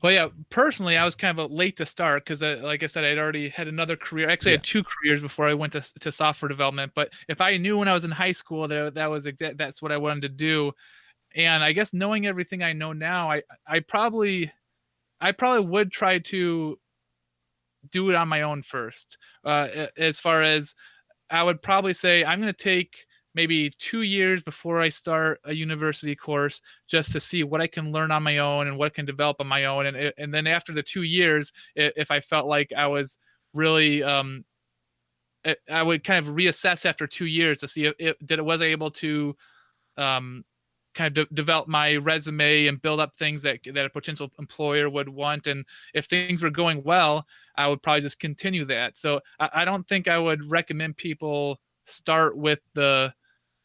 Well, yeah, personally, I was kind of late to start because, like I said, I'd already had another career. Actually, I had 2 careers before I went to software development. But if I knew when I was in high school that's what I wanted to do, and I guess knowing everything I know now, I probably would try to do it on my own first. As far as I would probably say, I'm going to take maybe 2 years before I start a university course just to see what I can learn on my own and what I can develop on my own. And then after the 2 years, if I felt like I was really, I would kind of reassess after 2 years to see if was I able to kind of develop my resume and build up things that a potential employer would want. And if things were going well, I would probably just continue that. So I don't think I would recommend people start with the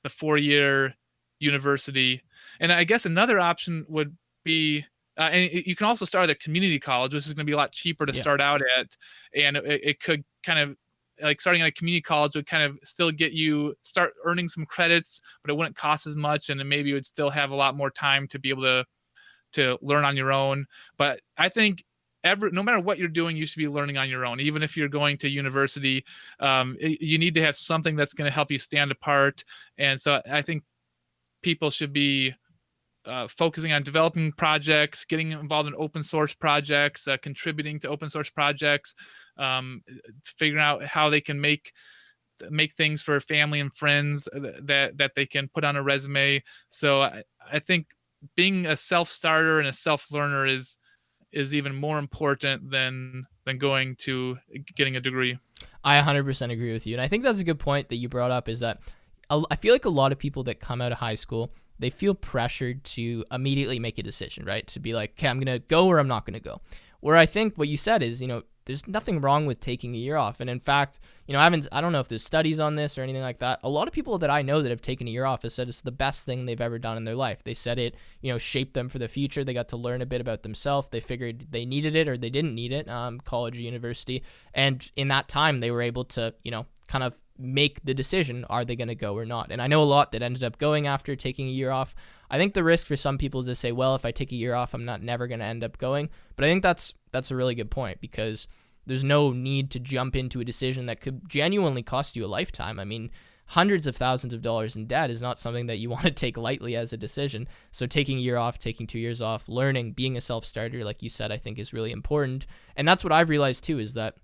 4-year university. And I guess another option would be, and you can also start at a community college, which is going to be a lot cheaper to start out at. And it could kind of, like starting at a community college would kind of still get you start earning some credits, but it wouldn't cost as much. And then maybe you would still have a lot more time to be able to learn on your own. But I think no matter what you're doing, you should be learning on your own. Even if you're going to university, you need to have something that's going to help you stand apart. And so I think people should be focusing on developing projects, getting involved in open source projects, contributing to open source projects, figuring out how they can make things for family and friends that they can put on a resume. So I think being a self-starter and a self-learner is even more important than going to getting a degree. I 100% agree with you. And I think that's a good point that you brought up, is that I feel like a lot of people that come out of high school, they feel pressured to immediately make a decision, right? To be like, okay, I'm going to go or I'm not going to go. Where I think what you said is, there's nothing wrong with taking a year off. And in fact, I don't know if there's studies on this or anything like that. A lot of people that I know that have taken a year off have said it's the best thing they've ever done in their life. They said it, shaped them for the future. They got to learn a bit about themselves. They figured they needed it or they didn't need it, college or university. And in that time, they were able to, kind of make the decision, are they going to go or not? And I know a lot that ended up going after taking a year off. I think the risk for some people is to say, well, if I take a year off, I'm not never going to end up going. But I think that's a really good point, because there's no need to jump into a decision that could genuinely cost you a lifetime. I mean, hundreds of thousands of dollars in debt is not something that you want to take lightly as a decision. So taking a year off, taking 2 years off, learning, being a self-starter, like you said, I think is really important. And that's what I've realized too, is that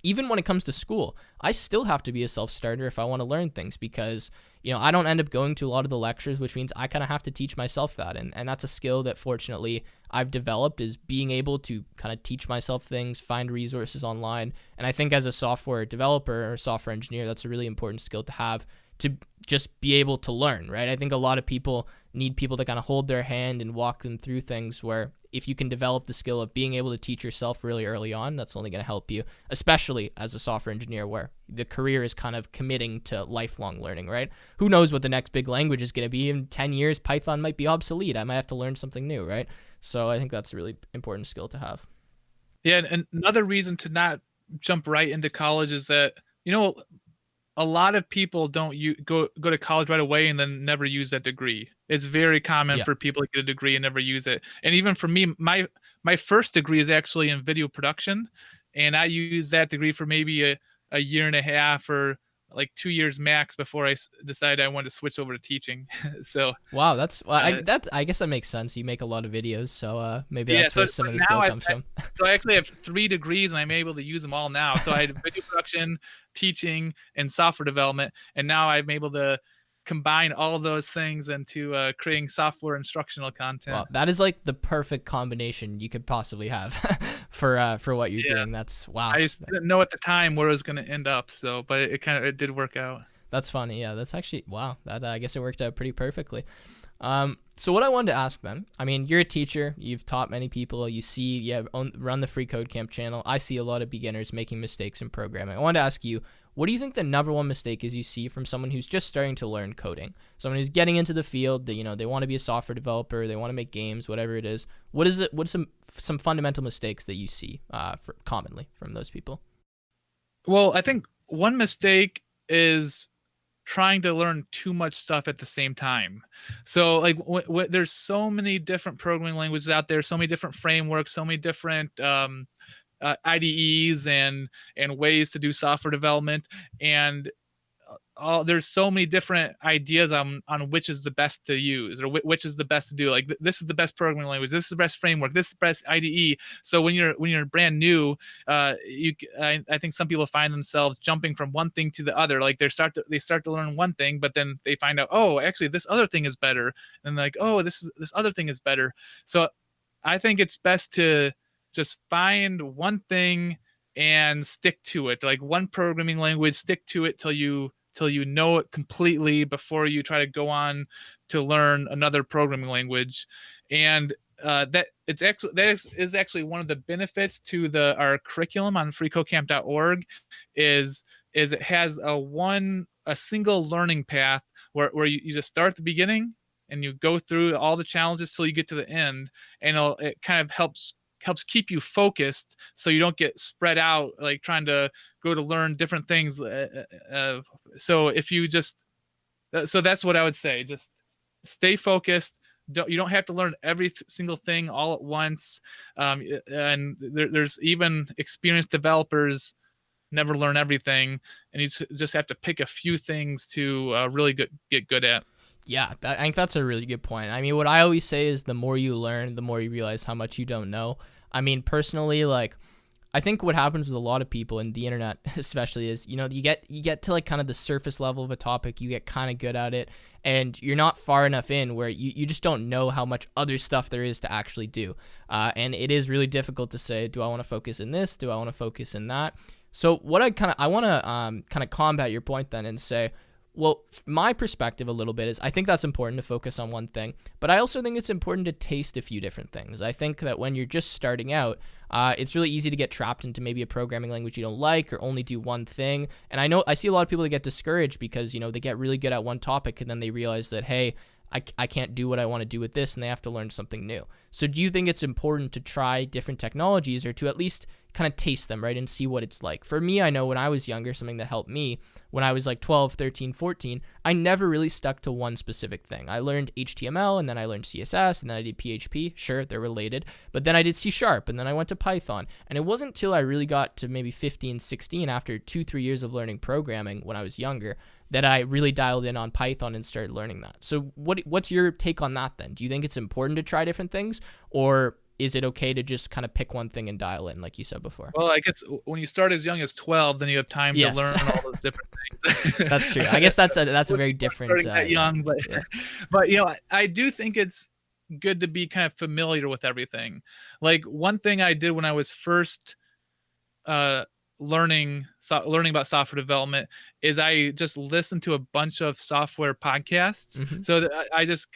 even when it comes to school, I still have to be a self-starter if I want to learn things, because, I don't end up going to a lot of the lectures, which means I kind of have to teach myself that. And that's a skill that fortunately I've developed, is being able to kind of teach myself things, find resources online. And I think as a software developer or software engineer, that's a really important skill to have, to just be able to learn, right? I think a lot of people need people to kind of hold their hand and walk them through things, where if you can develop the skill of being able to teach yourself really early on, that's only going to help you, especially as a software engineer, where the career is kind of committing to lifelong learning, right? Who knows what the next big language is going to be? In 10 years, Python might be obsolete. I might have to learn something new, right? So I think that's a really important skill to have. Yeah, and another reason to not jump right into college is that, a lot of people don't go to college right away and then never use that degree. It's very common for people to get a degree and never use it. And even for me, my first degree is actually in video production, and I used that degree for maybe a year and a half or like 2 years max before I decided I wanted to switch over to teaching. So wow, I guess that makes sense. You make a lot of videos, so maybe that's where some of the skill comes from. So I actually have 3 degrees, and I'm able to use them all now. So I had video production, teaching, and software development, and now I'm able to combine all those things into creating software instructional content. Wow, that is like the perfect combination you could possibly have for what you're doing. That's wow. I just didn't know at the time where it was going to end up, but it did work out. That's funny. Yeah, that's actually wow. That I guess it worked out pretty perfectly. So what I wanted to ask then, I mean, you're a teacher, you've taught many people, run the FreeCodeCamp channel. I see a lot of beginners making mistakes in programming. I wanted to ask you, what do you think the number one mistake is you see from someone who's just starting to learn coding? Someone who's getting into the field, that, they want to be a software developer, they want to make games, whatever it is. What are some fundamental mistakes that you see commonly from those people? Well, I think one mistake is trying to learn too much stuff at the same time. So like there's so many different programming languages out there, so many different frameworks, so many different IDEs and ways to do software development, and there's so many different ideas on which is the best to use, or which is the best to do. Like this is the best programming language, this is the best framework, this is the best IDE. So when you're brand new, I think some people find themselves jumping from one thing to the other. Like they start to learn one thing, but then they find out, oh, actually this other thing is better, and like, oh, this other thing is better. So I think it's best to just find one thing and stick to it. Like one programming language, stick to it till you know it completely before you try to go on to learn another programming language. And that is actually one of the benefits to our curriculum on FreeCodeCamp.org is it has a single learning path where you just start at the beginning and you go through all the challenges till you get to the end, and it kind of helps keep you focused so you don't get spread out, like trying to go to learn different things. So that's what I would say. Just stay focused. You don't have to learn every single thing all at once. And there's even experienced developers never learn everything, and you just have to pick a few things to really get good at. Yeah, I think that's a really good point. I mean, what I always say is the more you learn, the more you realize how much you don't know. I mean, personally, like, I think what happens with a lot of people in the internet, especially, is, you get to like kind of the surface level of a topic, you get kind of good at it, and you're not far enough in where you just don't know how much other stuff there is to actually do. And it is really difficult to say, do I want to focus in this? Do I want to focus in that? So what I want to kind of combat your point then and say, Well, my perspective a little bit is I think that's important to focus on one thing, but I also think it's important to taste a few different things. I think that when you're just starting out, it's really easy to get trapped into maybe a programming language you don't like or only do one thing. And I know I see a lot of people that get discouraged because, they get really good at one topic and then they realize that, hey, I can't do what I want to do with this and they have to learn something new. So do you think it's important to try different technologies or to at least kind of taste them, right, and see what it's like? For me, I know when I was younger, something that helped me when I was like 12, 13, 14, I never really stuck to one specific thing. I learned HTML and then I learned CSS and then I did PHP. Sure, they're related. But then I did C# and then I went to Python. And it wasn't until I really got to maybe 15, 16 after 2, 3 years of learning programming when I was younger that I really dialed in on Python and started learning that. So what's your take on that then? Do you think it's important to try different things, or is it okay to just kind of pick one thing and dial in, like you said before? Well, I guess when you start as young as 12, then you have time Yes. to learn all those different things. That's true. I guess that's a very different. Starting that young, but yeah. but I do think it's good to be kind of familiar with everything. Like one thing I did when I was first learning about software development is I just listened to a bunch of software podcasts. Mm-hmm. So that I just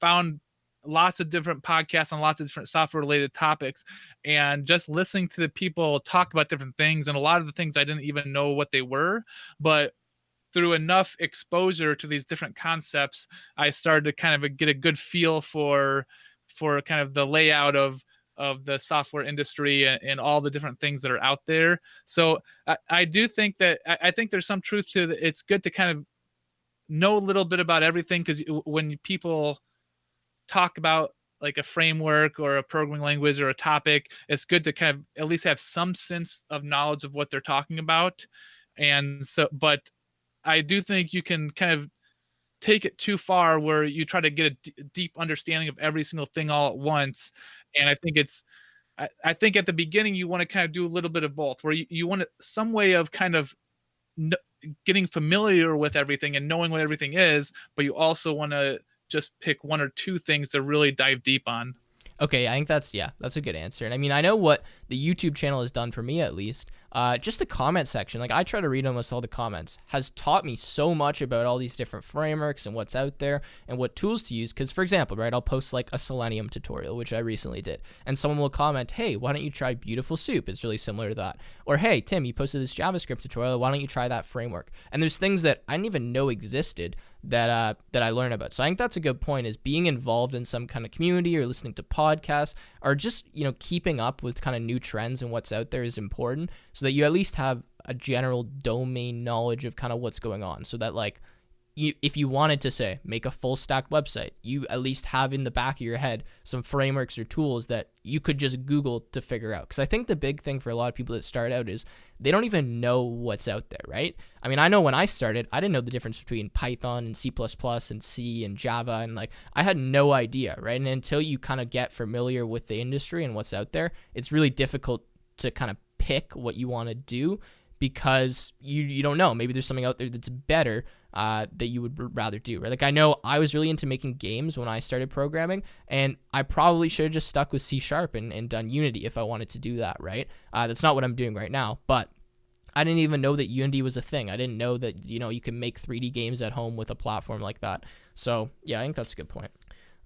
found lots of different podcasts on lots of different software related topics, and just listening to the people talk about different things, and a lot of the things I didn't even know what they were, but through enough exposure to these different concepts, I started to kind of get a good feel for kind of the layout of the software industry and all the different things that are out there. So I do think that I think there's some truth to that. It's good to kind of know a little bit about everything, because when people talk about like a framework or a programming language or a topic, it's good to kind of at least have some sense of knowledge of what they're talking about. And so, but I do think you can kind of take it too far where you try to get a deep understanding of every single thing all at once. And I think I think at the beginning you want to kind of do a little bit of both, where you want some way of kind of getting familiar with everything and knowing what everything is, but you also want to just pick one or two things to really dive deep on. Okay, I think that's a good answer. And I mean, I know what the YouTube channel has done for me, at least. Just the comment section, like I try to read almost all the comments, has taught me so much about all these different frameworks and what's out there and what tools to use. Because, for example, right, I'll post like a Selenium tutorial, which I recently did, and someone will comment, hey, why don't you try Beautiful Soup? It's really similar to that. Or, hey, Tim, you posted this JavaScript tutorial. Why don't you try that framework? And there's things that I didn't even know existed that I learn about. So I think that's a good point, is being involved in some kind of community or listening to podcasts or just, keeping up with kind of new trends and what's out there is important, so that you at least have a general domain knowledge of kind of what's going on, so that like if you wanted to say make a full stack website, you at least have in the back of your head some frameworks or tools that you could just Google to figure out. Because I think the big thing for a lot of people that start out is they don't even know what's out there, right? I mean, I know when I started, I didn't know the difference between Python and C++ and C and Java, and like I had no idea, right? And until you kind of get familiar with the industry and what's out there, it's really difficult to kind of pick what you want to do, because you don't know. Maybe there's something out there that's better that you would rather do, right? Like I know I was really into making games when I started programming, and I probably should have just stuck with C# and done Unity if I wanted to do that, right? That's not what I'm doing right now, but I didn't even know that Unity was a thing. I didn't know that, you can make 3D games at home with a platform like that. So yeah, I think that's a good point.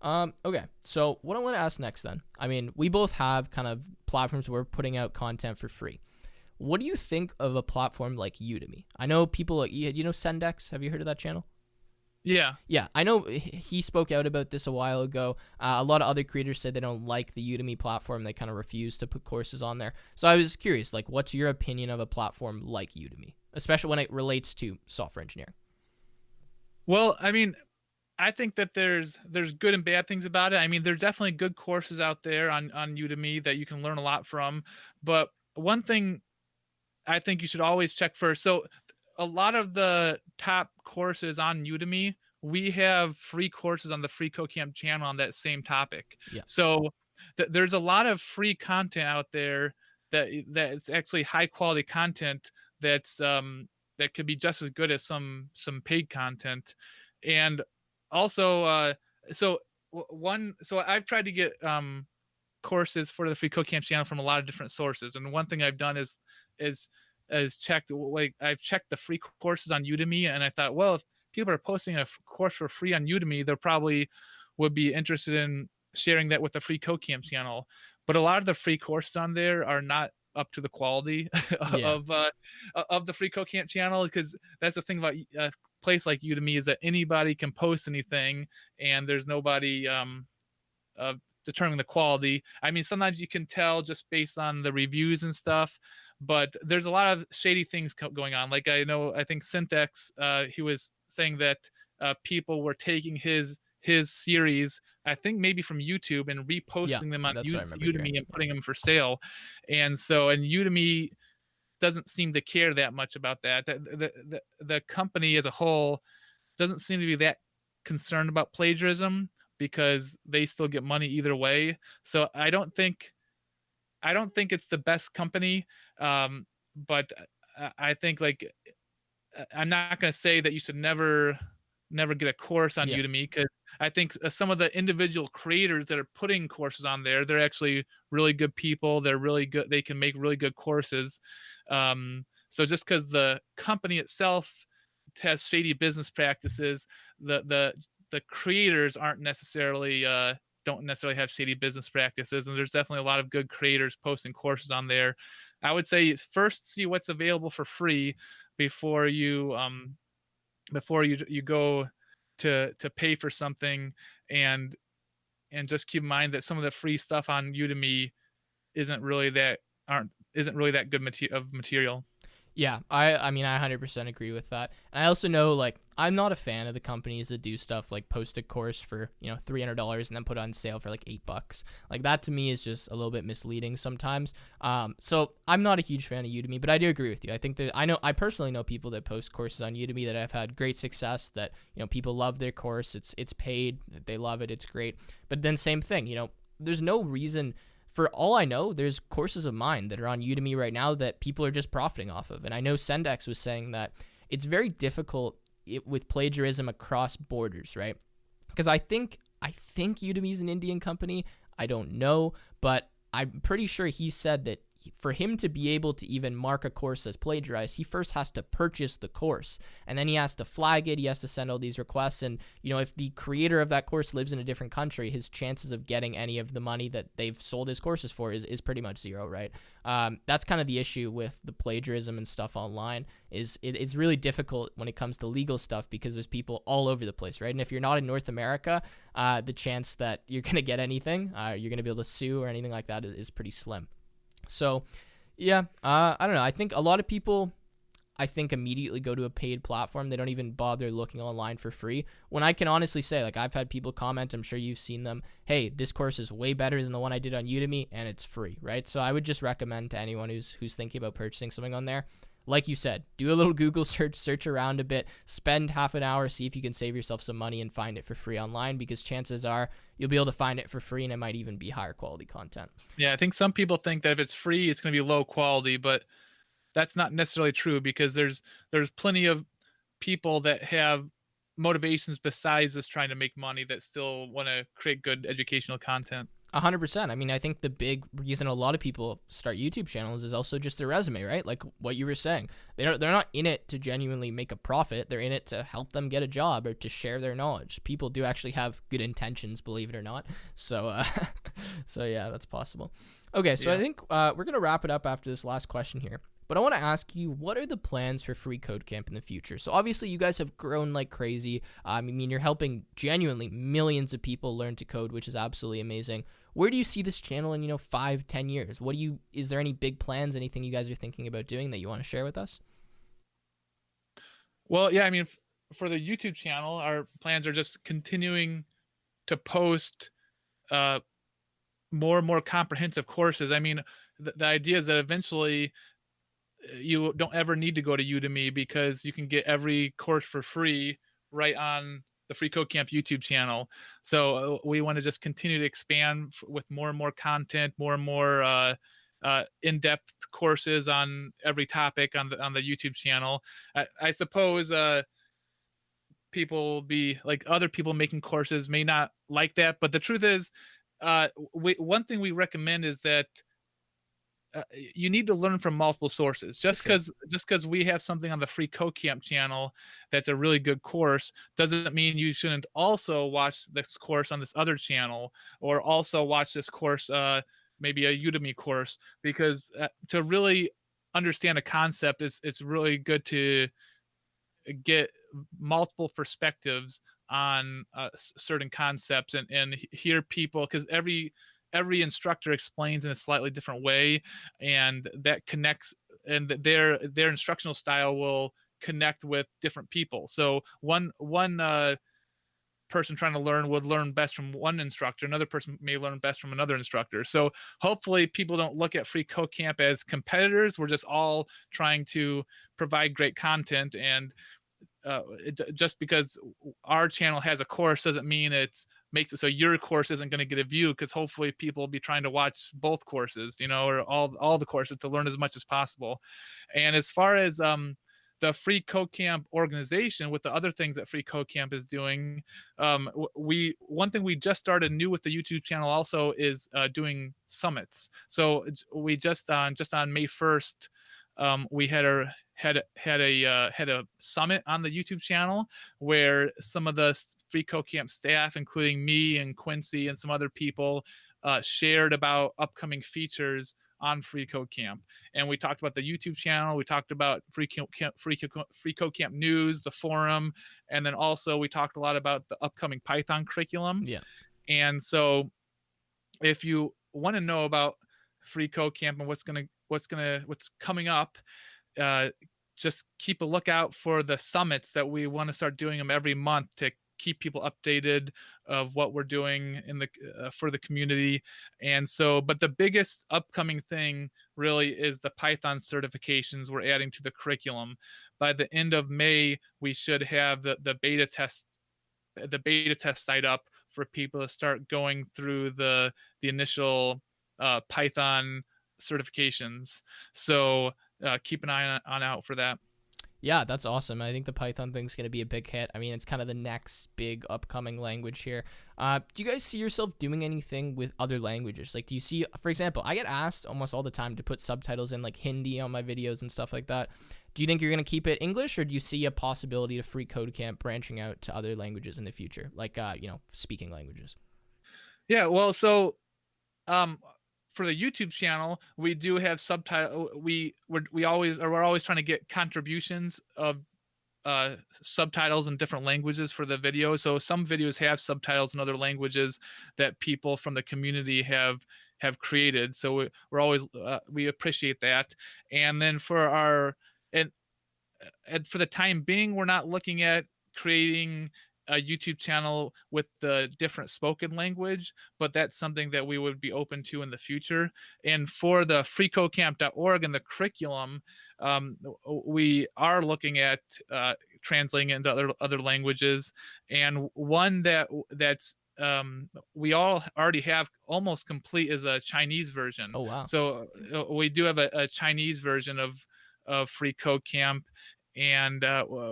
Okay, so what I want to ask next then, I mean, we both have kind of platforms where we're putting out content for free. What do you think of a platform like Udemy? I know people like, Sendex. Have you heard of that channel? Yeah. Yeah, I know he spoke out about this a while ago. A lot of other creators said they don't like the Udemy platform. They kind of refuse to put courses on there. So I was curious, like, what's your opinion of a platform like Udemy, especially when it relates to software engineering? Well, I mean, I think that there's good and bad things about it. I mean, there's definitely good courses out there on Udemy that you can learn a lot from. But one thing I think you should always check first. So a lot of the top courses on Udemy, we have free courses on the FreeCodeCamp channel on that same topic. Yeah. So there's a lot of free content out there that's actually high quality content that's that could be just as good as some paid content. And also so I've tried to get courses for the FreeCodeCamp channel from a lot of different sources, and one thing I've done is is checked. Like I've checked the free courses on Udemy, and I thought, well, if people are posting a course for free on Udemy, they probably would be interested in sharing that with the free CodeCamp channel. But a lot of the free courses on there are not up to the quality Yeah. of the free CodeCamp channel, because that's the thing about a place like Udemy is that anybody can post anything, and there's nobody determining the quality. I mean, sometimes you can tell just based on the reviews and stuff, but there's a lot of shady things going on. Like I think Syntax, he was saying that people were taking his series, I think maybe from YouTube, and Yeah, reposting them on that's what I remember hearing. Udemy and putting them for sale. And Udemy doesn't seem to care that much about that. The company as a whole doesn't seem to be that concerned about plagiarism, because they still get money either way. So I don't think it's the best company. But I think, like, I'm not going to say that you should never get a course on Yeah. Udemy, because I think some of the individual creators that are putting courses on there, they're actually really good people. They're really good. They can make really good courses. So just because the company itself has shady business practices, the creators aren't necessarily don't necessarily have shady business practices, and there's definitely a lot of good creators posting courses on there. I would say first see what's available for free before you go to pay for something, and just keep in mind that some of the free stuff on Udemy isn't really that aren't isn't really that good material. Yeah, I mean I 100% agree with that. And I also know, like, I'm not a fan of the companies that do stuff like post a course for, $300 and then put it on sale for like $8. Like, that to me is just a little bit misleading sometimes. So I'm not a huge fan of Udemy, but I do agree with you. I think that I personally know people that post courses on Udemy that have had great success, that, people love their course. It's paid, they love it, it's great. But then same thing, there's no reason. For all I know, there's courses of mine that are on Udemy right now that people are just profiting off of. And I know Sendex was saying that it's very difficult with plagiarism across borders, right? Because I think Udemy's an Indian company. I don't know, but I'm pretty sure he said that for him to be able to even mark a course as plagiarized, he first has to purchase the course, and then he has to flag it. He has to send all these requests, and if the creator of that course lives in a different country, his chances of getting any of the money that they've sold his courses for is pretty much zero, right? That's kind of the issue with the plagiarism and stuff online. It's really difficult when it comes to legal stuff, because there's people all over the place, right? And if you're not in North America, the chance that you're gonna get anything, you're gonna be able to sue or anything like that is pretty slim. So, yeah, I don't know. I think a lot of people, immediately go to a paid platform. They don't even bother looking online for free. When I can honestly say, like, I've had people comment, I'm sure you've seen them, hey, this course is way better than the one I did on Udemy, and it's free, right? So I would just recommend to anyone who's thinking about purchasing something on there, like you said, do a little Google search around a bit, spend half an hour, see if you can save yourself some money and find it for free online, because chances are you'll be able to find it for free, and it might even be higher quality content. Yeah, I think some people think that if it's free, it's going to be low quality, but that's not necessarily true, because there's plenty of people that have motivations besides just trying to make money that still want to create good educational content. 100%. I mean, I think the big reason a lot of people start YouTube channels is also just their resume, right? Like what you were saying. They're not in it to genuinely make a profit. They're in it to help them get a job or to share their knowledge. People do actually have good intentions, believe it or not. So, so yeah, that's possible. Okay, so yeah. I think we're gonna wrap it up after this last question here. But I want to ask you, what are the plans for FreeCodeCamp in the future? So obviously you guys have grown like crazy. I mean, you're helping genuinely millions of people learn to code, which is absolutely amazing. Where do you see this channel in, 5-10 years? Is there any big plans, anything you guys are thinking about doing that you want to share with us? Well, yeah, I mean, for the YouTube channel, our plans are just continuing to post more and more comprehensive courses. I mean, the idea is that eventually you don't ever need to go to Udemy, because you can get every course for free right on the FreeCodeCamp YouTube channel. So we want to just continue to expand with more and more content, more and more in-depth courses on every topic on the YouTube channel. I suppose people will be like, other people making courses may not like that, but the truth is, one thing we recommend is that you need to learn from multiple sources. For Just sure. because we have something on the Free Code Camp channel that's a really good course doesn't mean you shouldn't also watch this course on this other channel, or also watch this course, maybe a Udemy course, because to really understand a concept, it's really good to get multiple perspectives on certain concepts, and hear people, because every instructor explains in a slightly different way, and that connects, and their instructional style will connect with different people. So one person trying to learn would learn best from one instructor, another person may learn best from another instructor. So hopefully people don't look at Free Code Camp as competitors. We're just all trying to provide great content, and just because our channel has a course doesn't mean it makes it so your course isn't going to get a view, because hopefully people will be trying to watch both courses, or all the courses, to learn as much as possible. And as far as the Free Code Camp organization, with the other things that Free Code Camp is doing, we one thing we just started new with the YouTube channel also is doing summits. So we just on May 1st, we had a summit on the YouTube channel, where some of the Free Code Camp staff, including me and Quincy and some other people, shared about upcoming features on Free Code Camp. And we talked about the YouTube channel, we talked about Free Code Camp news, the forum, and then also we talked a lot about the upcoming Python curriculum. Yeah. And so if you want to know about Free Code Camp and what's coming up, uh, just keep a lookout for the summits that we want to start doing them every month, to keep people updated of what we're doing in the for the community. And so, but the biggest upcoming thing really is the Python certifications we're adding to the curriculum. By the end of May, we should have the beta test site up for people to start going through the initial Python certifications. So keep an eye on out for that. Yeah, that's awesome. I think the Python thing's going to be a big hit. I mean, it's kind of the next big upcoming language here. Do you guys see yourself doing anything with other languages? Like, do you see, for example, I get asked almost all the time to put subtitles in like Hindi on my videos and stuff like that. Do you think you're going to keep it English, or do you see a possibility to Free Code Camp branching out to other languages in the future, like, speaking languages? Yeah, well, so for the YouTube channel, we do have subtitle. We're always trying to get contributions of subtitles in different languages for the video. So some videos have subtitles in other languages that people from the community have created. So we're always we appreciate that. And then and for the time being, we're not looking at creating a YouTube channel with the different spoken language, but that's something that we would be open to in the future. And for the FreeCodeCamp.org and the curriculum, we are looking at translating it into other languages. And one that's we all already have almost complete is a Chinese version. Oh, wow. So we do have a Chinese version of Free Code Camp. And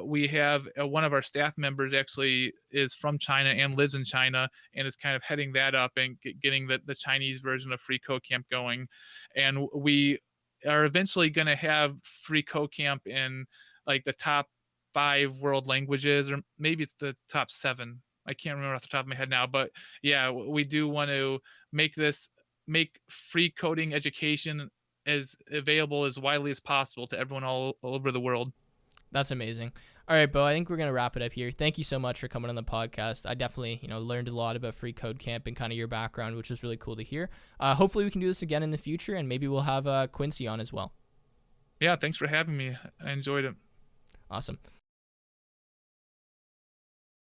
we have one of our staff members actually is from China and lives in China, and is kind of heading that up and getting the Chinese version of Free Code Camp going. And we are eventually going to have Free Code Camp in like the top 5 world languages, or maybe it's the top 7. I can't remember off the top of my head now, but yeah, we do want to make free coding education as available as widely as possible to everyone all over the world. That's amazing. All right, Beau, I think we're going to wrap it up here. Thank you so much for coming on the podcast. I definitely, learned a lot about Free Code Camp and kind of your background, which was really cool to hear. Hopefully we can do this again in the future, and maybe we'll have Quincy on as well. Yeah, thanks for having me. I enjoyed it. Awesome.